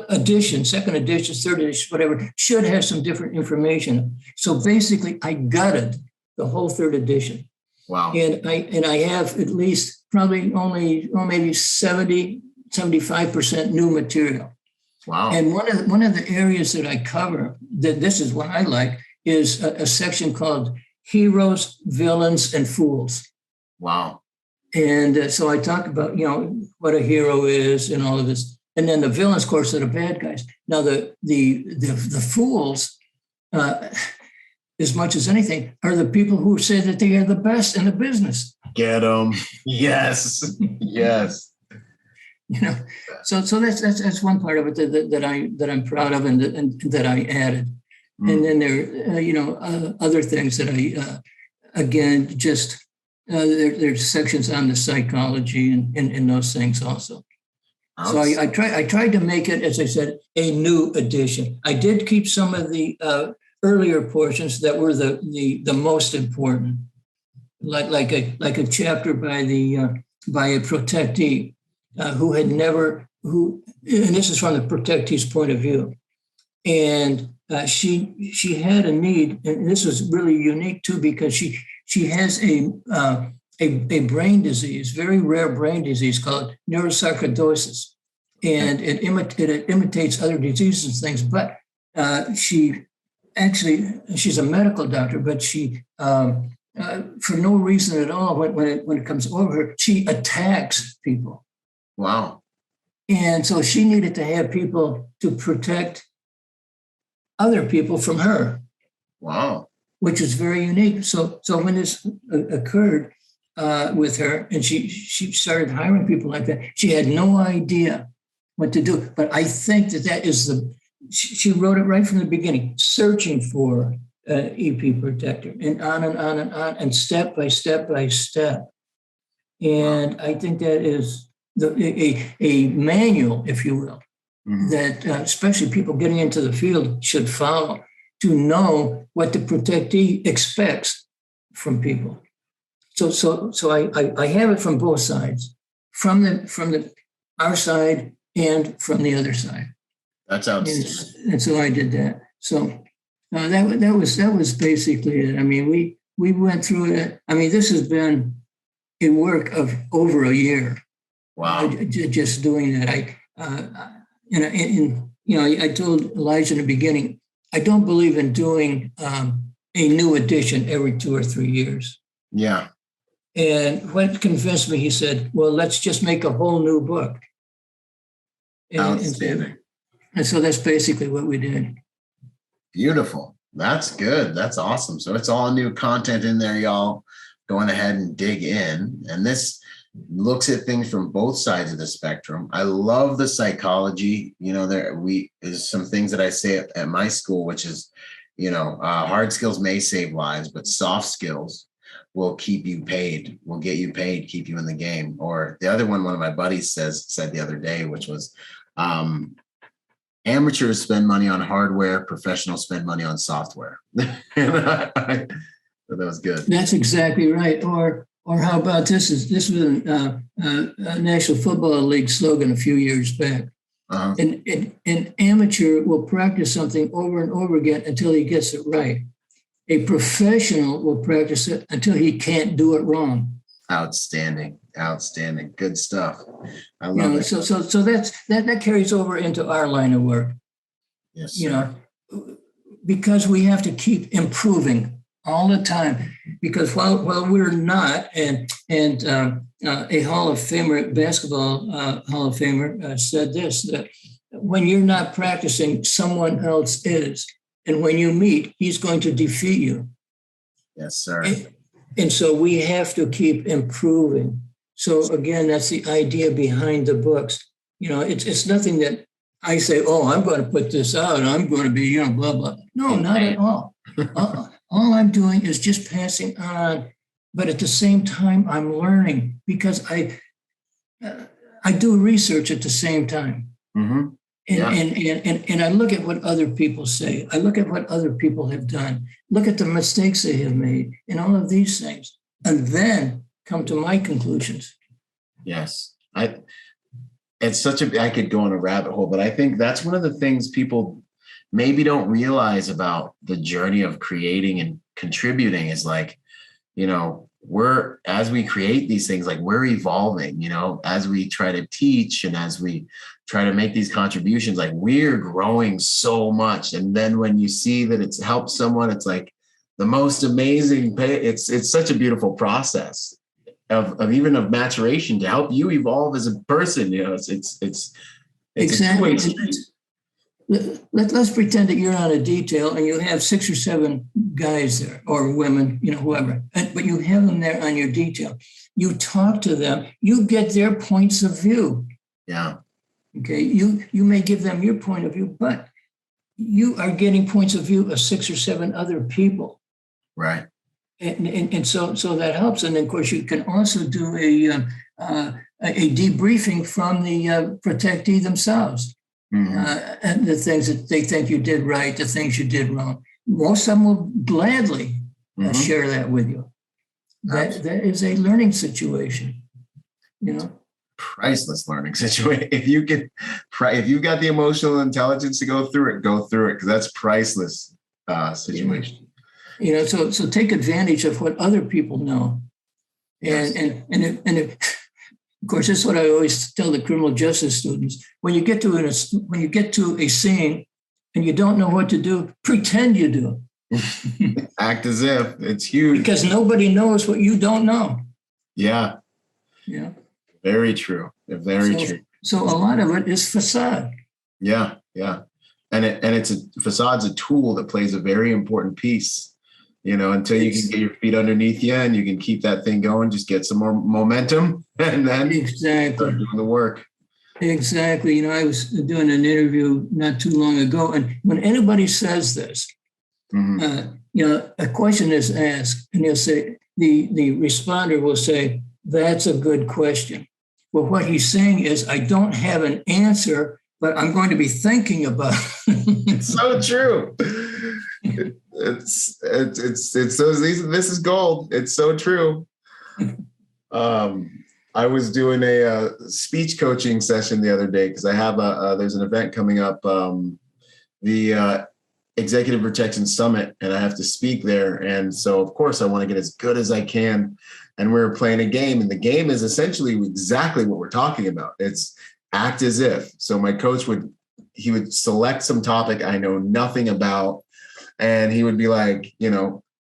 edition, second edition, third edition, whatever, should have some different information. So basically, I gutted the whole third edition. Wow. And I have at least probably only maybe 75% new material. Wow. And one of the areas that I cover, that this is what I like, is a section called Heroes, Villains, and Fools. Wow. And so I talk about, what a hero is and all of this. And then the villains, of course, are the bad guys. Now, the fools, as much as anything, are the people who say that they are the best in the business. Get them. Yes. Yes. So that's one part of it that I'm proud of and that I added. And then there, other things that I, again, just there's sections on the psychology and those things also. So I tried to make it, as I said, a new edition. I did keep some of the earlier portions that were the most important, like a chapter by a protectee who had never, and this is from the protectee's point of view, and she had a need, and this was really unique too, because she has a brain disease, very rare brain disease called neurosarcoidosis, and it imitates other diseases and things. But she's a medical doctor, but she for no reason at all, when it comes over her, she attacks people. Wow. And so she needed to have people to protect other people from her. Wow. Which is very unique. So when this occurred with her, and she started hiring people like that, she had no idea what to do. But I think that is she wrote it right from the beginning, searching for an EP protector, and on and on and on, and step by step by step. And I think that is a manual, if you will, that especially people getting into the field should follow, to know what the protectee expects from people. So I have it from both sides, from our side and from the other side. That's outstanding. And so I did that. So that was basically it. I mean, we went through it. I mean, this has been a work of over a year. Wow. Just doing that. I told Elijah in the beginning, I don't believe in doing a new edition every 2 or 3 years. Yeah. And what convinced me, he said, well, let's just make a whole new book. Outstanding. And so that's basically what we did. Beautiful. That's good. That's awesome. So it's all new content in there, y'all. Going ahead and dig in. And this looks at things from both sides of the spectrum. I love the psychology. There's some things that I say at my school, which is, hard skills may save lives, but soft skills will keep you paid, will get you paid, keep you in the game. Or the other one of my buddies said the other day, which was, amateurs spend money on hardware, professionals spend money on software. That was good. That's exactly right. Or how about this? This was a National Football League slogan a few years back. Uh-huh. An amateur will practice something over and over again until he gets it right. A professional will practice it until he can't do it wrong. Outstanding. Good stuff. I love it. So that carries over into our line of work. Yes, sir. Because we have to keep improving all the time. Because while we're not, and a Hall of Famer, basketball Hall of Famer said this, that when you're not practicing, someone else is. And when you meet, he's going to defeat you. Yes, sir. And so we have to keep improving. So again, that's the idea behind the books. It's nothing that I say, oh, I'm going to put this out. I'm going to be, blah, blah. No, not at all. All I'm doing is just passing on. But at the same time, I'm learning because I do research at the same time. Mm-hmm. And I look at what other people say. I look at what other people have done. Look at the mistakes they have made and all of these things. And then come to my conclusions. Yes. I could go on a rabbit hole, but I think that's one of the things people maybe don't realize about the journey of creating and contributing is as we create these things, we're evolving, as we try to teach and as we try to make these contributions, we're growing so much. And then when you see that it's helped someone, it's the most amazing, it's such a beautiful process of maturation to help you evolve as a person. It's exactly. Let's pretend that you're on a detail and you have 6 or 7 guys there or women, whoever, but you have them there on your detail. You talk to them, you get their points of view. Yeah. Okay. You may give them your point of view, but you are getting points of view of 6 or 7 other people. Right. And so that helps. And then, of course, you can also do a debriefing from the protectee themselves. Mm-hmm. And the things that they think you did right, the things you did wrong. Most of them will gladly share that with you. That is a learning situation, Priceless learning situation. If you've got the emotional intelligence to go through it, because that's priceless situation. So take advantage of what other people know, and of course, that's what I always tell the criminal justice students. When you get to a scene and you don't know what to do, pretend you do. Act as if. It's huge. Because nobody knows what you don't know. Yeah. Yeah. Very true. Very true. So a lot of it is facade. Yeah. Yeah. And facade's a tool that plays a very important piece. Until you can get your feet underneath you and you can keep that thing going, just get some more momentum and then start doing the work. Exactly. I was doing an interview not too long ago, and when anybody says this, a question is asked, and they'll say, the responder will say, that's a good question. Well, what he's saying is, I don't have an answer, but I'm going to be thinking about it. It's so true. This is gold. It's so true. I was doing a speech coaching session the other day because I have there's an event coming up, the Executive Protection Summit, and I have to speak there. And so, of course, I want to get as good as I can. And we're playing a game, and the game is essentially exactly what we're talking about. It's act as if. So my coach would select some topic I know nothing about. And he would be like,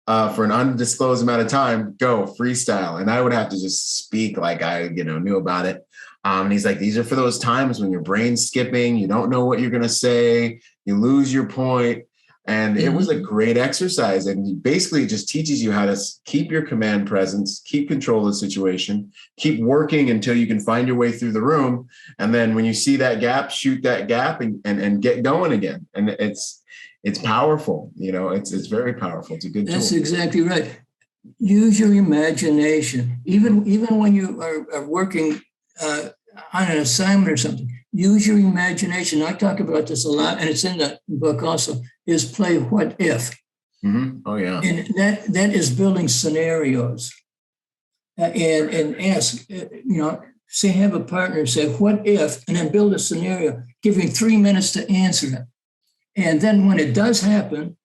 for an undisclosed amount of time, go freestyle. And I would have to just speak like I, knew about it. And he's like, these are for those times when your brain's skipping, you don't know what you're going to say, you lose your point. And it was a great exercise. And he basically just teaches you how to keep your command presence, keep control of the situation, keep working until you can find your way through the room. And then when you see that gap, shoot that gap and get going again. And it's powerful. It's very powerful. It's a good tool. That's exactly right. Use your imagination. Even when you are working on an assignment or something, use your imagination. I talk about this a lot, and it's in the book also, is play what if. Mm-hmm. Oh, yeah. And that is building scenarios. And ask, say, have a partner say, what if, and then build a scenario, giving 3 minutes to answer it. And then when it does happen,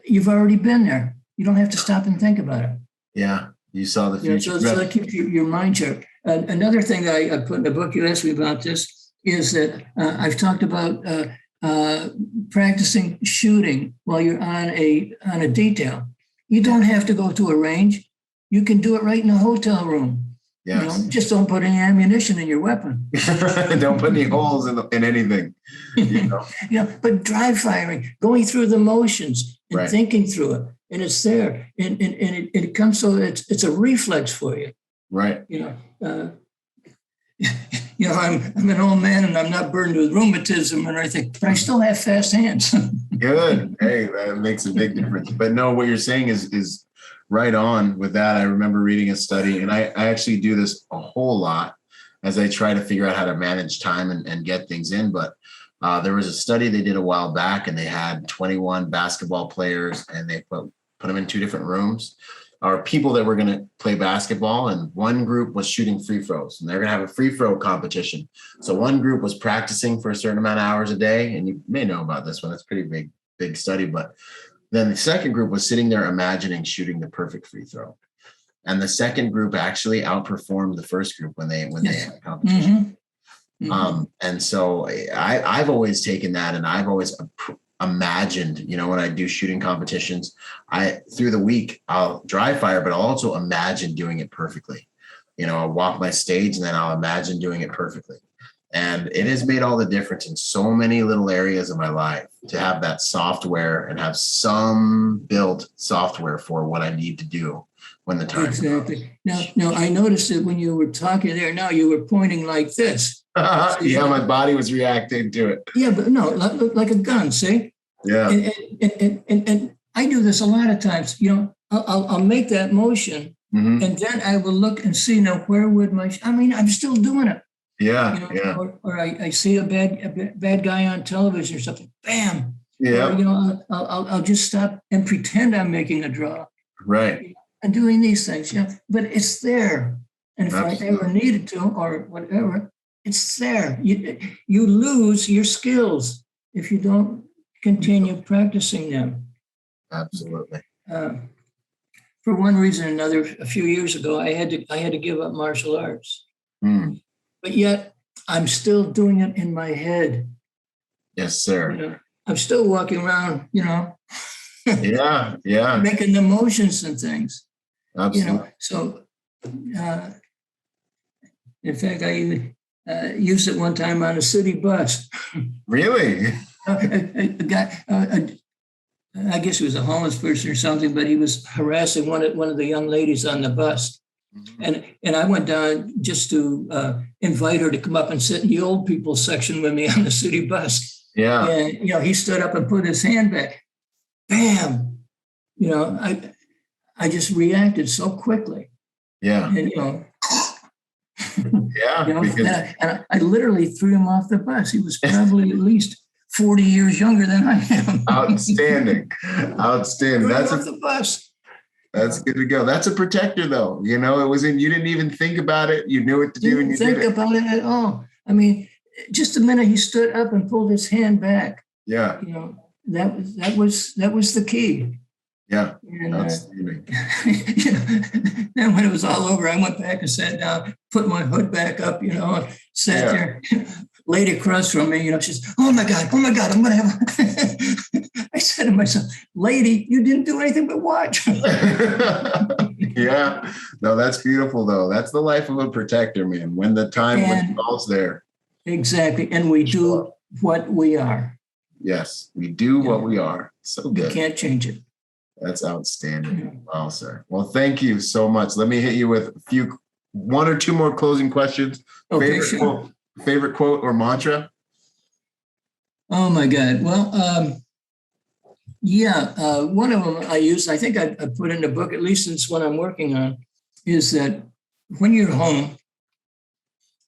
you've already been there. You don't have to stop and think about it. Yeah, you saw the future. So that keeps your mind sharp. Another thing that I put in the book, you asked me about this, is that I've talked about practicing shooting while you're on a detail. You don't have to go to a range. You can do it right in a hotel room. Yes. Just don't put any ammunition in your weapon. Don't put any holes in anything. But dry firing, going through the motions and right. thinking through it, and it's there, and it comes so it's a reflex for you. Right. I'm an old man and I'm not burdened with rheumatism and everything, but I still have fast hands. Good. Hey, that makes a big difference. But no, what you're saying is right on with that. I remember reading a study, and I actually do this a whole lot as I try to figure out how to manage time and get things in. But there was a study they did a while back, and they had 21 basketball players, and they put them in 2 different rooms, or people that were going to play basketball. And one group was shooting free throws, and they're going to have a free throw competition. So one group was practicing for a certain amount of hours a day. And you may know about this one. It's a pretty big study, but then the second group was sitting there imagining shooting the perfect free throw. And the second group actually outperformed the first group when they had a competition. Mm-hmm. And so I've always taken that, and I've always imagined, when I do shooting competitions, through the week, I'll dry fire, but I'll also imagine doing it perfectly. I'll walk my stage and then I'll imagine doing it perfectly. And it has made all the difference in so many little areas of my life to have that software and have some built software for what I need to do when the time comes. Now, I noticed that when you were talking there, now you were pointing like this. Yeah, my body was reacting to it. Yeah, but no, like a gun, see? Yeah. And I do this a lot of times. I'll make that motion, mm-hmm. and then I will look and see, now, where would I'm still doing it. Yeah, yeah. Or I see a bad guy on television or something. Bam. Yeah. Or, I'll just stop and pretend I'm making a draw. Right. And doing these things, but it's there. And if Absolutely. I ever needed to, or whatever, it's there. You lose your skills if you don't continue practicing them. Absolutely. For one reason or another, a few years ago, I had to give up martial arts. Mm. But yet I'm still doing it in my head. Yes, sir. I'm still walking around, Yeah. making the motions and things. Absolutely. So in fact, I used it one time on a city bus. Really? A guy, I guess he was a homeless person or something, but he was harassing one of the young ladies on the bus. Mm-hmm. And I went down just to invite her to come up and sit in the old people section with me on the city bus. Yeah. And, he stood up and put his hand back. Bam. I just reacted so quickly. Yeah. And, yeah. And I literally threw him off the bus. He was probably at least 40 years younger than I am. Outstanding. That's off the bus. That's good to go. That's a protector, though. It wasn't. You didn't even think about it. You knew what to do, and you did it. Didn't think about it at all. I mean, just a minute he stood up and pulled his hand back. Yeah. That was the key. Yeah. And, outstanding. Then when it was all over, I went back and sat down, put my hood back up, sat there. lady across from me, she's, oh my God, I'm going to have, I said to myself, lady, you didn't do anything but watch. Yeah, no, that's beautiful though. That's the life of a protector, man. When the time falls there. Exactly. And we do what we are. Yes, we do what we are. So good. You can't change it. That's outstanding. Wow, sir. Well, thank you so much. Let me hit you with one or two more closing questions. Okay, favorite quote or mantra? Oh my God. Well, one of them I use, I think I put in the book, at least it's what I'm working on, is that when you're home,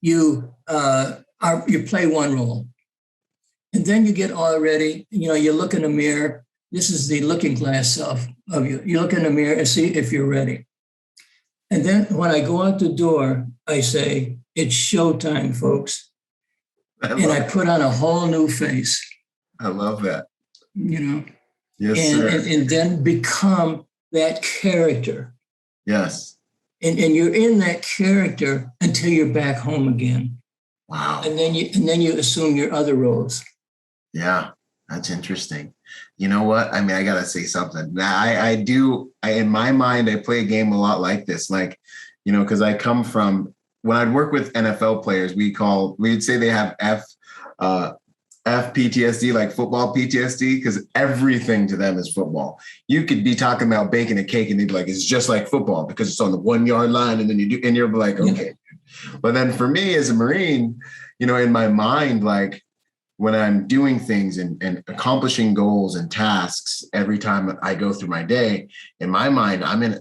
you play one role. And then you get all ready, you look in the mirror. This is the looking glass self of you. You look in the mirror and see if you're ready. And then when I go out the door, I say, it's showtime, folks. I put on a whole new face. I love that. Yes, sir. And then become that character. Yes. And you're in that character until you're back home again. Wow. And then you assume your other roles. Yeah, that's interesting. You know what? I mean, I got to say something. I in my mind, I play a game a lot like this, because I come from, when I'd work with NFL players, we'd say they have FPTSD, like football PTSD, because everything to them is football. You could be talking about baking a cake and they'd be like, it's just like football because it's on the 1 yard line. And then you're like, okay. But then for me as a Marine, in my mind, like when I'm doing things and accomplishing goals and tasks, every time I go through my day, in my mind, I'm in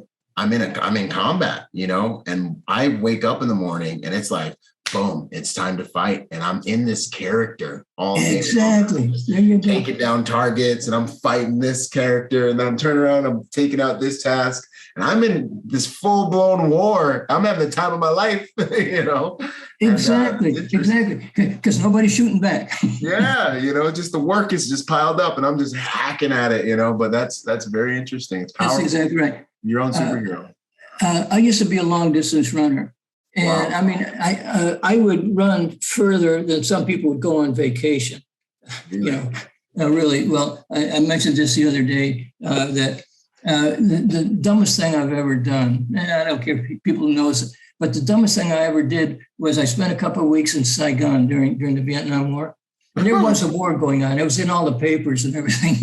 combat, and I wake up in the morning and it's like, boom, it's time to fight. And I'm in this character all day. Exactly. There you go. Taking down targets and I'm fighting this character. And then I'm turning around, I'm taking out this task. And I'm in this full blown war. I'm having the time of my life, Exactly. Exactly. Because nobody's shooting back. Yeah. Just the work is just piled up and I'm just hacking at it, but that's very interesting. It's powerful. That's exactly right. Your own superhero. I used to be a long distance runner. And wow. I mean, I would run further than some people would go on vacation. Really? Really. Well, I mentioned this the other day that the dumbest thing I've ever done, and I don't care if people know it, but the dumbest thing I ever did was I spent a couple of weeks in Saigon during the Vietnam War. And there was a war going on. It was in all the papers and everything,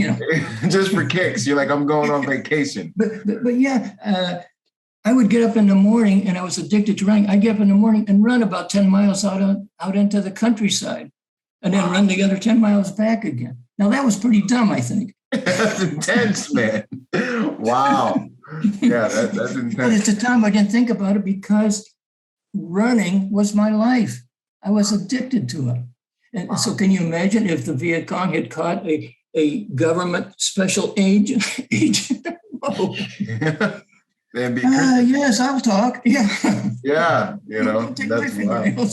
Just for kicks. You're like, I'm going on vacation. But yeah, I would get up in the morning, and I was addicted to running. I'd get up in the morning and run about 10 miles out into the countryside, and then run the other 10 miles back again. Now, that was pretty dumb, I think. That's intense, man. Wow. Yeah, that's intense. But at the time, I didn't think about it because running was my life. I was addicted to it. And so can you imagine if the Viet Cong had caught a government special agent? Whoa. Yes, I'll talk. Yeah. Yeah, that's wild.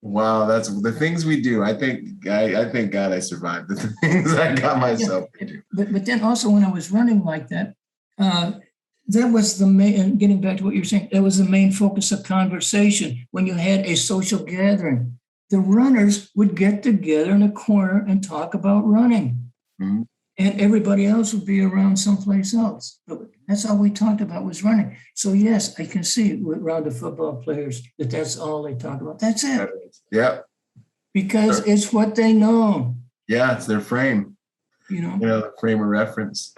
Wow, that's the things we do. I thank God I survived the things I got myself into. But then also when I was running like that, that was the main, and getting back to what you're saying, that was the main focus of conversation. When you had a social gathering, the runners would get together in a corner and talk about running. Mm-hmm. And everybody else would be around someplace else. But that's all we talked about was running. So yes, I can see around the football players that's all they talk about. That's it. Yeah. Because it's what they know. Yeah, it's their frame. The frame of reference.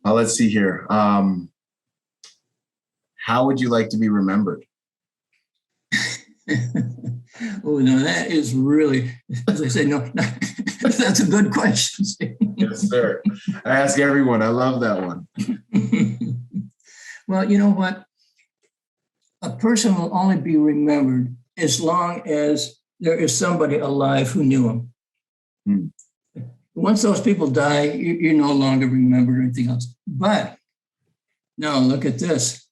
Let's see here. How would you like to be remembered? Oh, no, that is really, as I say, no, that's a good question. Yes, sir. I ask everyone. I love that one. Well, you know what? A person will only be remembered as long as there is somebody alive who knew him. Hmm. Once those people die, you're no longer remembered or anything else. But now look at this.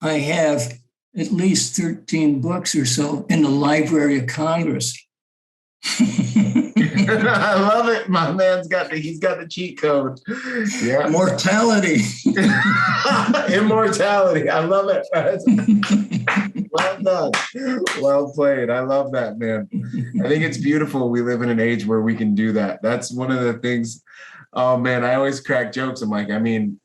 I have at least 13 books or so in the Library of Congress. I love it. My man's he's got the cheat code. Yeah. Mortality. Immortality. I love it. Well done. Well played. I love that, man. I think it's beautiful. We live in an age where we can do that. That's one of the things. Oh man, I always crack jokes. I'm like, I mean,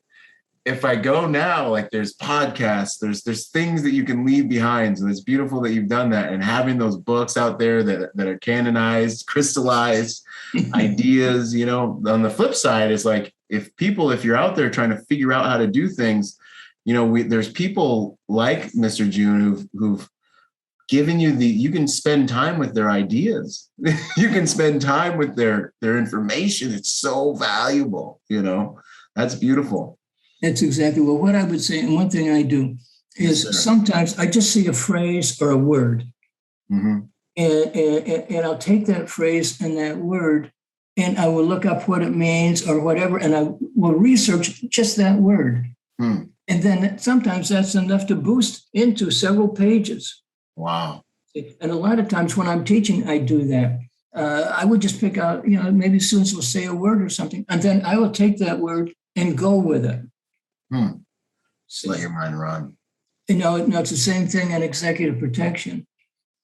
if I go now, like there's podcasts, there's things that you can leave behind. So it's beautiful that you've done that, and having those books out there that are canonized, crystallized ideas. You know, on the flip side is like, if you're out there trying to figure out how to do things, you know, there's people like Mr. June who've given you you can spend time with their ideas. You can spend time with their information. It's so valuable, you know. That's beautiful. That's exactly what I would say. And one thing I do is sometimes I just see a phrase or a word, and I'll take that phrase and that word, and I will look up what it means or whatever, and I will research just that word. And then sometimes that's enough to boost into several pages. Wow. And a lot of times when I'm teaching, I do that. I would just pick out, you know, maybe students will say a word or something, and then I will take that word and go with it. Just let your mind run. You know, it's the same thing in executive protection,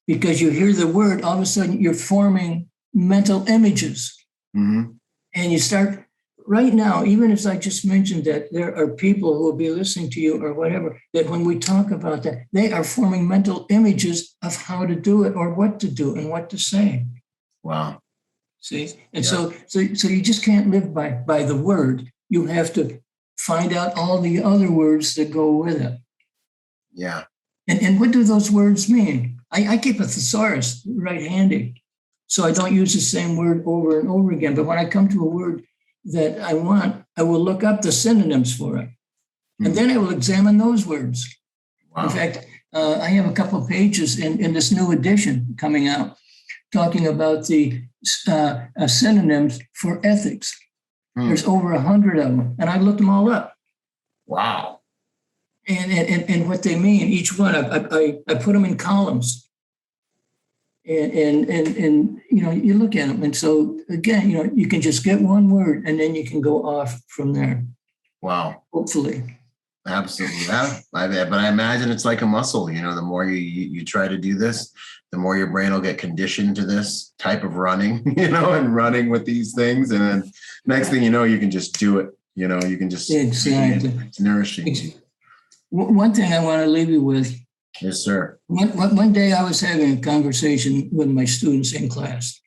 because you hear the word, all of a sudden you're forming mental images. And you start right now, even as I just mentioned that there are people who will be listening to you or whatever, that when we talk about that, they are forming mental images of how to do it or what to do and what to say. Wow. See? And so you just can't live by the word. You have to find out all the other words that go with it. Yeah. And what do those words mean? I keep a thesaurus right handy, so I don't use the same word over and over again. But when I come to a word that I want, I will look up the synonyms for it. And then I will examine those words. Wow. In fact, I have a couple of pages in this new edition coming out talking about the synonyms for ethics. There's over 100 of them, and I looked them all up. Wow. And what they mean, each one, I put them in columns. And you know, you look at them. And so again, you know, you can just get one word and then you can go off from there. Wow. Hopefully. Absolutely. Yeah. But I imagine it's like a muscle, you know, the more you try to do this, the more your brain will get conditioned to this type of running, you know, and running with these things. And then next thing you know, you can just do it. You know, you can just, exactly. It's nourishing. One thing I want to leave you with. Yes, sir. One day I was having a conversation with my students in class,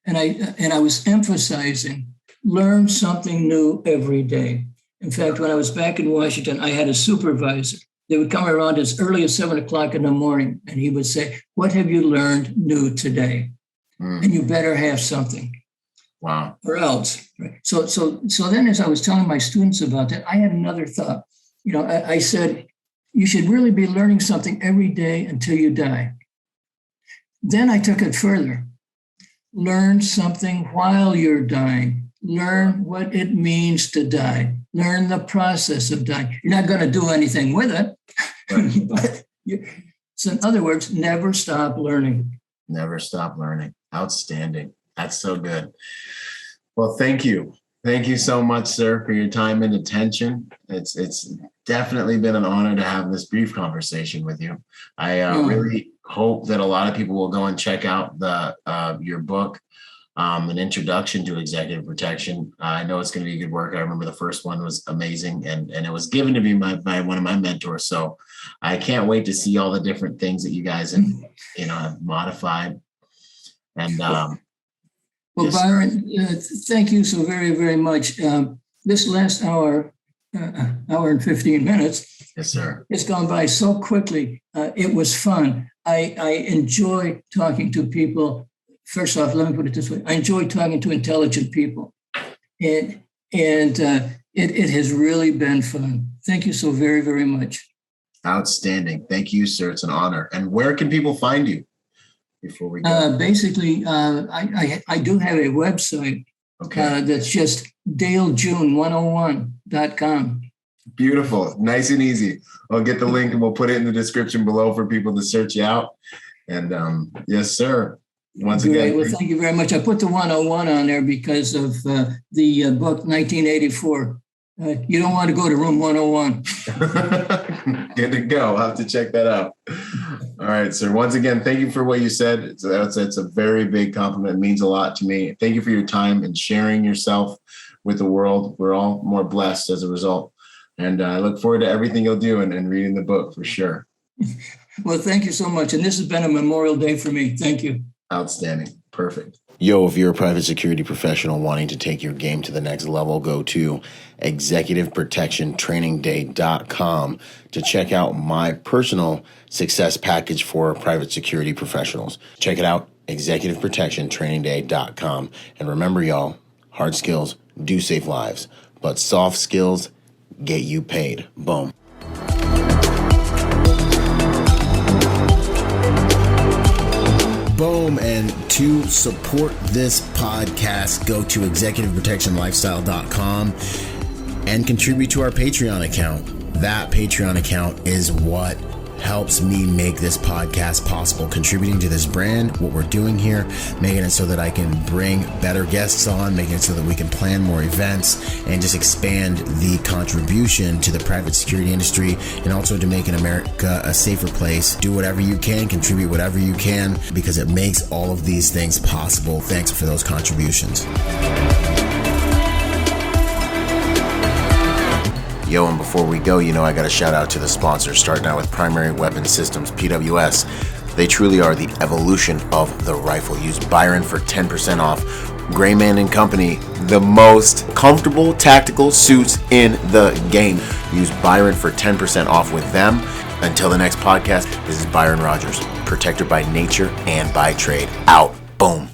and I was emphasizing learn something new every day. In fact, when I was back in Washington, I had a supervisor. They would come around as early as 7 o'clock in the morning, and he would say, "What have you learned new today?" And you better have something. Wow. Or else. Right? So then, as I was telling my students about that, I had another thought. You know, I said, you should really be learning something every day until you die. Then I took it further. Learn something while you're dying. Learn what it means to die. Learn the process of dying. You're not going to do anything with it. But so in other words, never stop learning. Never stop learning. Outstanding. That's so good. Well, thank you. Thank you so much, sir, for your time and attention. It's definitely been an honor to have this brief conversation with you. I really hope that a lot of people will go and check out your book, An Introduction to Executive Protection. I know it's going to be good work. I remember the first one was amazing, and it was given to me by one of my mentors. So I can't wait to see all the different things that you guys have modified. And well, yes. Byron, thank you so very, very much. This last hour and 15 minutes, yes, sir, it's gone by so quickly. It was fun. I enjoy talking to people. First off, let me put it this way: I enjoy talking to intelligent people, and it has really been fun. Thank you so very, very much. Outstanding. Thank you, sir. It's an honor. And where can people find you? Before we go? Basically, I do have a website that's just dalejune101.com. Beautiful. Nice and easy. I'll get the link and we'll put it in the description below for people to search you out. And yes, sir. Once again. Well, thank you very much. I put the 101 on there because of the book 1984. You don't want to go to room 101. Good to go. I'll have to check that out. All right, sir. Once again, thank you for what you said. It's a very big compliment. It means a lot to me. Thank you for your time and sharing yourself with the world. We're all more blessed as a result. And I look forward to everything you'll do and reading the book for sure. Well, thank you so much. And this has been a Memorial Day for me. Thank you. Outstanding. Perfect. Yo, if you're a private security professional wanting to take your game to the next level, go to executiveprotectiontrainingday.com to check out my personal success package for private security professionals. Check it out, executiveprotectiontrainingday.com. And remember, y'all, hard skills do save lives, but soft skills get you paid. Boom. Boom. And to support this podcast, go to executiveprotectionlifestyle.com and contribute to our Patreon account. That Patreon account is what helps me make this podcast possible, contributing to this brand, what we're doing here, making it so that I can bring better guests on, making it so that we can plan more events and just expand the contribution to the private security industry and also to making America a safer place. Do whatever you can, contribute whatever you can, because it makes all of these things possible. Thanks for those contributions. Yo, and before we go, I got to shout out to the sponsors, starting out with Primary Weapon Systems, PWS. They truly are the evolution of the rifle. Use Byron for 10% off. Grayman & Company, the most comfortable tactical suits in the game. Use Byron for 10% off with them. Until the next podcast, this is Byron Rodgers, protector by nature and by trade. Out. Boom.